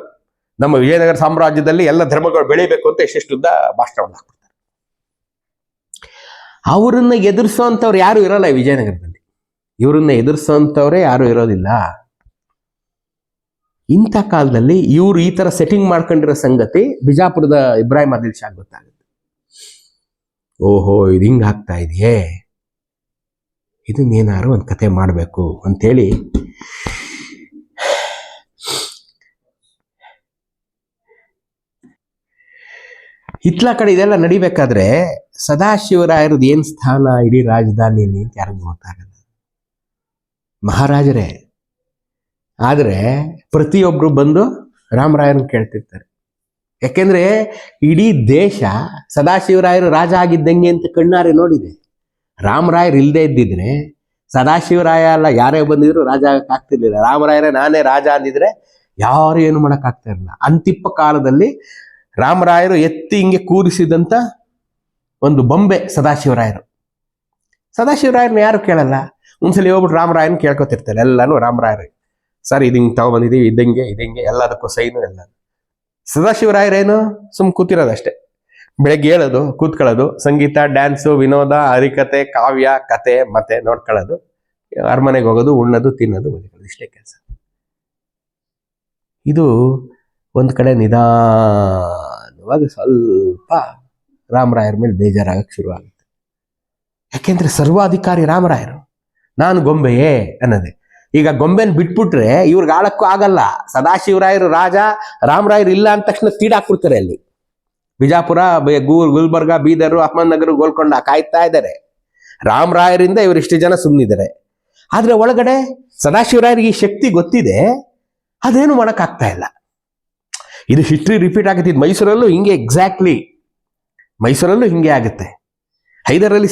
ನಮ್ಮ ವಿಜಯನಗರ ಸಾಮ್ರಾಜ್ಯದಲ್ಲಿ ಎಲ್ಲ ಧರ್ಮಗಳು ಬೆಳಿಬೇಕು ಅಂತ ಎಷ್ಟೆಷ್ಟುದ್ದ ಭಾಷಣ ಹಾಕ್ಬಿಡ್ತಾರೆ. ಅವರನ್ನ ಎದುರಿಸೋಂಥವ್ರು ಯಾರು ಇರಲ್ಲ ಈ ವಿಜಯನಗರದಲ್ಲಿ, ಇವರನ್ನ ಎದುರಿಸೋಂಥವ್ರೇ ಯಾರು ಇರೋದಿಲ್ಲ. ಇಂಥ ಕಾಲದಲ್ಲಿ ಇವರು ಈ ತರ ಸೆಟ್ಟಿಂಗ್ ಮಾಡ್ಕೊಂಡಿರೋ ಸಂಗತಿ ಬಿಜಾಪುರದ ಇಬ್ರಾಹಿಂ ಆದಿಲ್ ಶಾ ಗೊತ್ತಾಗುತ್ತೆ. ಓಹೋ, ಇದು ಹಿಂಗೆ ಆಗ್ತಾ ಇದೆಯೇ, ಇದನ್ನೇನಾರು ಒಂದು ಕತೆ ಮಾಡಬೇಕು ಅಂತೇಳಿ ಹಿತ್ಲ ಕಡೆ ಇದೆಲ್ಲ ನಡಿಬೇಕಾದ್ರೆ ಸದಾಶಿವರಾಯರದ್ದು ಏನ್ ಸ್ಥಾನ ಇಡೀ ರಾಜಧಾನಿಯಲ್ಲಿ ಅಂತ ಯಾರಿಗೂ ಗೊತ್ತಾಗಲ್ಲ. ಮಹಾರಾಜರೇ. ಆದ್ರೆ ಪ್ರತಿಯೊಬ್ರು ಬಂದು ರಾಮರಾಯರನ್ನ ಕೇಳ್ತಿರ್ತಾರೆ. ಯಾಕೆಂದ್ರೆ ಇಡೀ ದೇಶ ಸದಾಶಿವರಾಯರು ರಾಜ ಆಗಿದ್ದಂಗೆ ಅಂತ ಕಣ್ಣಾರೆ ನೋಡಿದೆ. ರಾಮರಾಯರು ಇಲ್ಲದೆ ಇದ್ದಿದ್ರೆ ಸದಾಶಿವರಾಯ ಅಲ್ಲ ಯಾರೇ ಬಂದಿದ್ರು ರಾಜ ಆಗ್ತಿರ್ಲಿಲ್ಲ. ರಾಮರಾಯರೇ ನಾನೇ ರಾಜ ಅಂದಿದ್ರೆ ಯಾರು ಏನು ಮಾಡಕ್ಕಾಗ್ತಾ ಇರಲಿಲ್ಲ. ಅಂತಿಪ್ಪ ಕಾಲದಲ್ಲಿ ರಾಮರಾಯರು ಎತ್ತಿ ಹಿಂಗೆ ಕೂರಿಸಿದಂತ ಒಂದು ಬೊಂಬೆ ಸದಾಶಿವರಾಯರು. ಸದಾಶಿವರಾಯರನ್ನ ಯಾರು ಕೇಳಲ್ಲ. ಒಂದ್ಸಲಿ ಹೋಗ್ಬಿಟ್ಟು ರಾಮರಾಯನ ಕೇಳ್ಕೊತಿರ್ತಾರೆ ಎಲ್ಲಾನು. ರಾಮರಾಯರು ಸರ್ ಇದು ಹಿಂಗೆ ತಗೊಬಂದಿದ್ದೀವಿ, ಇದಂಗೆ ಎಲ್ಲದಕ್ಕೂ ಸೈನು ಎಲ್ಲ. ಸದಾಶಿವರಾಯರೇನು ಕೂತಿರೋದಷ್ಟೇ. ಬೆಳಗ್ಗೆ ಹೇಳೋದು, ಕೂತ್ಕೊಳ್ಳೋದು, ಸಂಗೀತ, ಡ್ಯಾನ್ಸು, ವಿನೋದ, ಹರಿಕತೆ, ಕಾವ್ಯ, ಕತೆ ಮತ್ತೆ ನೋಡ್ಕೊಳ್ಳೋದು, ಅರಮನೆಗೆ ಹೋಗೋದು, ಉಣ್ಣೋದು, ತಿನ್ನೋದು, ಮಲ್ಕೊಳ್ಳೋದು, ಇಷ್ಟೇ ಕೆಲಸ. ಇದು ಒಂದ್ ಕಡೆ ನಿಧಾನವಾಗಿ ಸ್ವಲ್ಪ ರಾಮರಾಯರ ಮೇಲೆ ಬೇಜಾರಾಗಕ್ಕೆ ಶುರುವಾಗುತ್ತೆ. ಯಾಕೆಂದ್ರೆ ಸರ್ವಾಧಿಕಾರಿ ರಾಮರಾಯರು, ನಾನು ಗೊಂಬೆಯೇ ಅನ್ನೋದೆ. ಈಗ ಗೊಂಬೆನ ಬಿಟ್ಬಿಟ್ರೆ ಇವ್ರಿಗೆ ಆಳಕ್ಕೂ ಆಗಲ್ಲ. ಸದಾಶಿವರಾಯರು ರಾಜ, ರಾಮರಾಯರು ಇಲ್ಲ ಅಂದ ತಕ್ಷಣ ತೀಡಾಕ್ಬಿಡ್ತಾರೆ. ಅಲ್ಲಿ ಬಿಜಾಪುರ, ಗುಲ್ಬರ್ಗ, ಬೀದರು, ಅಹಮದ್ನಗರ, ಗೋಲ್ಕೊಂಡ ಕಾಯ್ತಾ ಇದ್ದಾರೆ. ರಾಮರಾಯರಿಂದ ಇವರಿಷ್ಟು ಜನ ಸುಮ್ಮನಿದ್ದಾರೆ. ಆದ್ರೆ ಒಳಗಡೆ ಸದಾಶಿವರಾಯರಿಗೆ ಈ ಶಕ್ತಿ ಗೊತ್ತಿದೆ, ಅದೇನು ಮಾಡೋಕ್ಕಾಗ್ತಾ ಇಲ್ಲ. ಇದು ಹಿಸ್ಟ್ರಿ ರಿಪೀಟ್ ಆಗುತ್ತೆ. ಇದು ಮೈಸೂರಲ್ಲೂ ಹಿಂಗೆ, ಎಕ್ಸಾಕ್ಟ್ಲಿ ಮೈಸೂರಲ್ಲೂ ಹಿಂಗೆ ಆಗುತ್ತೆ. ಹೈದರಲ್ಲಿ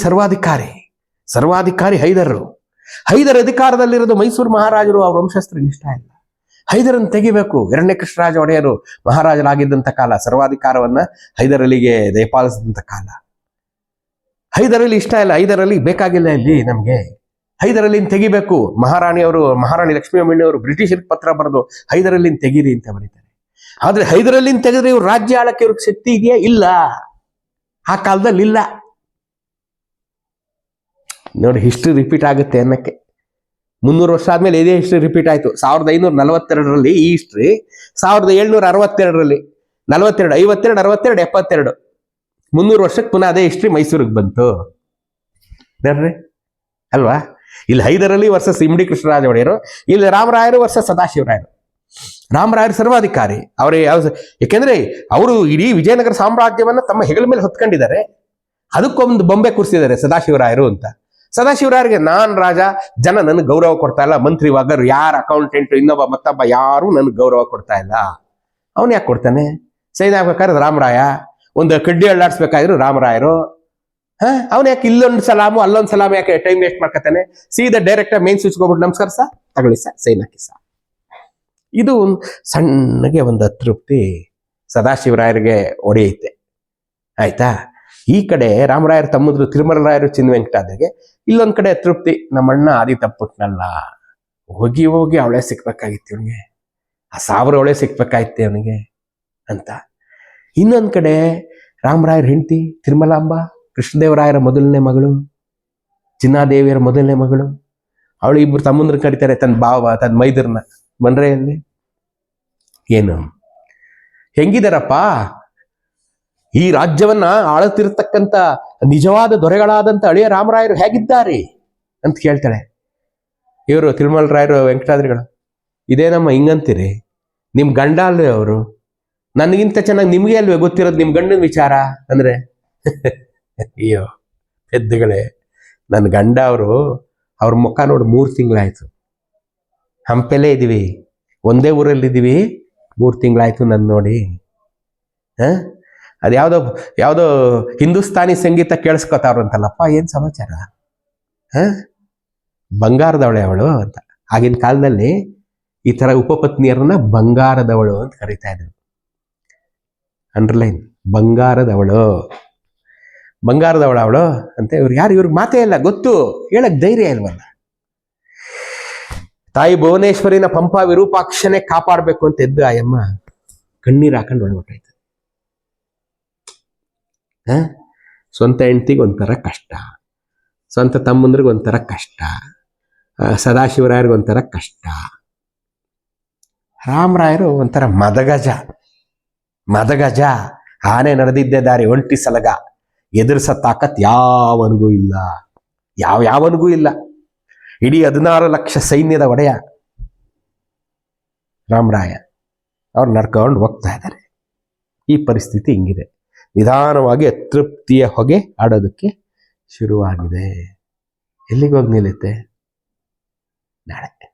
ಸರ್ವಾಧಿಕಾರಿ ಹೈದರ್ ಅಧಿಕಾರದಲ್ಲಿರೋದು ಮೈಸೂರು ಮಹಾರಾಜರು, ಅವ್ರ ವಂಶಸ್ಥರಿಗೆ ಇಷ್ಟ ಇಲ್ಲ. ಹೈದರನ್ನು ತೆಗಿಬೇಕು. ಎರಡನೇ ಕೃಷ್ಣರಾಜ ಒಡೆಯರು ಮಹಾರಾಜರಾಗಿದ್ದಂಥ ಕಾಲ, ಸರ್ವಾಧಿಕಾರವನ್ನ ಹೈದರಲ್ಲಿಗೆ ದಯಪಾಲಿಸಿದಂಥ ಕಾಲ. ಹೈದರಲ್ಲಿ ಇಷ್ಟ ಇಲ್ಲ, ಹೈದರಲ್ಲಿ ಬೇಕಾಗಿಲ್ಲ ಇಲ್ಲಿ ನಮ್ಗೆ, ಹೈದರಲ್ಲಿಂದ ತೆಗಿಬೇಕು. ಮಹಾರಾಣಿ ಲಕ್ಷ್ಮೀಅಮ್ಮನವರು ಬ್ರಿಟಿಷರಿಗೆ ಪತ್ರ ಬರೆದು ಹೈದರಲ್ಲಿಂದ ತೆಗೀರಿ ಅಂತ ಬರೀತಾರೆ. ಆದ್ರೆ ಹೈದರಲ್ಲಿಂದ ತೆಗೆದ್ರೆ ಇವ್ರು ರಾಜ್ಯ ಆಳಕ್ಕೆ ಇವ್ರಿಗೆ ಶಕ್ತಿ ಇದೆಯಾ? ಇಲ್ಲ, ಆ ಕಾಲದಲ್ಲಿ ಇಲ್ಲ. ನೋಡಿ, ಹಿಸ್ಟ್ರಿ ರಿಪೀಟ್ ಆಗುತ್ತೆ ಅನ್ನಕ್ಕೆ 300 ವರ್ಷ ಆದ್ಮೇಲೆ ಇದೇ ಹಿಸ್ಟ್ರಿ ರಿಪೀಟ್ ಆಯ್ತು. 1542ರಲ್ಲಿ ಈ ಹಿಸ್ಟ್ರಿ, 1762ರಲ್ಲಿ 42, 52, 62, 72, 300 ವರ್ಷಕ್ಕೆ ಪುನಃ ಅದೇ ಹಿಸ್ಟ್ರಿ ಮೈಸೂರಿಗೆ ಬಂತು ನೋಡ್ರಿ ಅಲ್ವಾ. ಇಲ್ಲಿ ಹೈದರಲ್ಲಿ ವರ್ಸಸ್ ಇಮ್ಡಿ ಕೃಷ್ಣರಾಜ ಒಡೆಯರು, ಇಲ್ಲಿ ರಾಮರಾಯರು ವರ್ಸಸ್ ಸದಾಶಿವರಾಯರು. ರಾಮರಾಯರು ಸರ್ವಾಧಿಕಾರಿ. ಯಾಕೆಂದ್ರೆ ಅವರು ಇಡೀ ವಿಜಯನಗರ ಸಾಮ್ರಾಜ್ಯವನ್ನ ತಮ್ಮ ಹೆಗಲ ಮೇಲೆ ಹೊತ್ಕೊಂಡಿದ್ದಾರೆ. ಅದಕ್ಕೊಂದು ಬೊಂಬೆ ಕೂರಿಸಿದ್ದಾರೆ ಸದಾಶಿವರಾಯರು ಅಂತ. ಸದಾಶಿವರಾಯರಿಗೆ ನಾನ್ ರಾಜ, ಜನ ನನಗೆ ಗೌರವ ಕೊಡ್ತಾ ಇಲ್ಲ, ಮಂತ್ರಿ ವಾಗರು, ಯಾರ ಅಕೌಂಟೆಂಟ್, ಇನ್ನೊಬ್ಬ ಮತ್ತೊಬ್ಬ ಯಾರು ನನಗೆ ಗೌರವ ಕೊಡ್ತಾ ಇಲ್ಲ. ಅವನು ಯಾಕೆ ಕೊಡ್ತಾನೆ? ಸೈನ್ ಆಗ್ಬೇಕಾದ್ರೆ ರಾಮರಾಯ, ಒಂದು ಕಡ್ಡಿ ಅಳ್ಳಾಡ್ಸ್ಬೇಕಾದ್ರು ರಾಮರಾಯರು. ಅವನು ಯಾಕೆ ಇಲ್ಲೊಂದು ಸಲಾಮು ಅಲ್ಲೊಂದು ಸಲಾಮು ಯಾಕೆ ಟೈಮ್ ವೇಸ್ಟ್ ಮಾಡ್ಕೊತಾನೆ? ಸೀದಾ ಡೈರೆಕ್ಟ್ ಮೇನ್ ಸ್ವಿಚ್ ಹೋಗ್ಬಿಟ್ಟು ನಮಸ್ಕಾರ ಸರ್, ತಗೊಳ್ಳಿ ಸರ್, ಸೈನ್ ಹಾಕಿ ಸರ್. ಇದು ಸಣ್ಣಗೆ ಒಂದು ಅತೃಪ್ತಿ ಸದಾಶಿವರಾಯರಿಗೆ ಹೊಡೆಯುತ್ತೆ. ಆಯ್ತಾ? ಈ ಕಡೆ ರಾಮರಾಯರು ತಮ್ಮದ್ರು ತಿರುಮಲರಾಯರು ಚಿನ್ನವೆಂಕಟಾದ್ರಿಗೆ, ಇಲ್ಲೊಂದ್ ಕಡೆ ಅತೃಪ್ತಿ, ನಮ್ಮಣ್ಣ ಆದಿ ತಪ್ಪುಟ್ನಲ್ಲ, ಹೋಗಿ ಅವಳೆ ಸಿಕ್ಬೇಕಾಗಿತ್ತು ಇವನಿಗೆ, ಆ 1000 ಅವಳೆ ಸಿಕ್ಬೇಕಾಯ್ತೆ ಅವನಿಗೆ ಅಂತ. ಇನ್ನೊಂದ್ ಕಡೆ ರಾಮರಾಯರ ಹೆಂಡತಿ ತಿರುಮಲಾಂಬ, ಕೃಷ್ಣದೇವರಾಯರ ಮೊದಲನೇ ಮಗಳು, ಚಿನ್ನಾದೇವಿಯರ ಮೊದಲನೇ ಮಗಳು. ಅವಳು ಇಬ್ರು ತಮ್ಮಂದ್ರ ಕರೀತಾರೆ ತನ್ನ ಮೈದರ್ನ ಮನ್ರೆಯಲ್ಲಿ. ಏನು ಹೆಂಗಿದಾರಪ್ಪ, ಈ ರಾಜ್ಯವನ್ನ ಆಳುತ್ತಿರತಕ್ಕಂತ ನಿಜವಾದ ದೊರೆಗಳಾದಂತ ಅಳಿಯ ರಾಮರಾಯರು ಹೇಗಿದ್ದಾರೆ ಅಂತ ಕೇಳ್ತಾಳೆ. ಇವರು ತಿರುಮಲರಾಯರು ವೆಂಕಟಾದ್ರಿಗಳು, ಇದೇನಮ್ಮ ಹಿಂಗಂತೀರಿ? ನಿಮ್ ಗಂಡ ಅಲ್ವೇ ಅವರು? ನನಗಿಂತ ಚೆನ್ನಾಗಿ ನಿಮ್ಗೆ ಅಲ್ವೇ ಗೊತ್ತಿರೋದು ನಿಮ್ ಗಂಡನ ವಿಚಾರ ಅಂದ್ರೆ? ಅಯ್ಯೋ ಪೆದ್ದುಗಳೇ, ನನ್ನ ಗಂಡ ಅವ್ರ ಮುಖ ನೋಡಿ 3 ತಿಂಗಳಾಯ್ತು. ಹಂಪೆಲೇ ಇದೀವಿ, ಒಂದೇ ಊರಲ್ಲಿದ್ದೀವಿ, 3 ತಿಂಗಳಾಯ್ತು ನನ್ನ ನೋಡಿ. ಅದು ಯಾವುದೋ ಹಿಂದೂಸ್ತಾನಿ ಸಂಗೀತ ಕೇಳಿಸ್ಕೊತಾವ್ರಂತಲ್ಲಪ್ಪ, ಏನ್ ಸಮಾಚಾರ? ಬಂಗಾರದವಳೆ ಅವಳು ಅಂತ. ಆಗಿನ ಕಾಲದಲ್ಲಿ ಈ ತರ ಉಪಪತ್ನಿಯರನ್ನ ಬಂಗಾರದವಳು ಅಂತ ಕರೀತಾ ಇದ್ರು. ಅಂಡರ್ಲೈನ್, ಬಂಗಾರದವಳು ಅವಳು ಅಂತ. ಇವ್ರಿಗೆ ಮಾತೇ ಇಲ್ಲ, ಗೊತ್ತು, ಹೇಳಕ್ ಧೈರ್ಯ ಇಲ್ವಲ್ಲ. ತಾಯಿ ಭುವನೇಶ್ವರಿನ ಪಂಪ ವಿರೂಪಾಕ್ಷನೇ ಕಾಪಾಡಬೇಕು ಅಂತ ಎದ್ದು ಆಯಮ್ಮ ಕಣ್ಣೀರು ಹಾಕೊಂಡು ಒಳಗೊಟ್ಟಾಯ್ತು. ಸ್ವಂತ ಹೆಂಡತಿಗೆ ಒಂಥರ ಕಷ್ಟ, ಸ್ವಂತ ತಮ್ಮಂದ್ರಿಗೆ ಒಂಥರ ಕಷ್ಟ, ಸದಾಶಿವರಾಯರಿಗೆ ಒಂಥರ ಕಷ್ಟ. ರಾಮರಾಯರು ಒಂಥರ ಮದಗಜ, ಆನೆ ನಡೆದಿದ್ದೆ ದಾರಿ ಒಂಟಿ ಸಲಗ, ಎದುರಿಸ ತಾಕತ್ ಯಾವನಿಗೂ ಇಲ್ಲ. ಇಡೀ 16 ಲಕ್ಷ ಸೈನ್ಯದ ಒಡೆಯ ರಾಮರಾಯ, ಅವ್ರು ನಡ್ಕೊಂಡು ಹೋಗ್ತಾ ಇದ್ದಾರೆ. ಈ ಪರಿಸ್ಥಿತಿ ಹಿಂಗಿದೆ. ನಿಧಾನವಾಗಿ ಅತೃಪ್ತಿಯ ಹೊಗೆ ಆಡೋದಕ್ಕೆ ಶುರುವಾಗಿದೆ. ಎಲ್ಲಿಗೆ ಹೋಗಿ ನಿಲ್ಲುತ್ತೆ? ನಾಳೆ.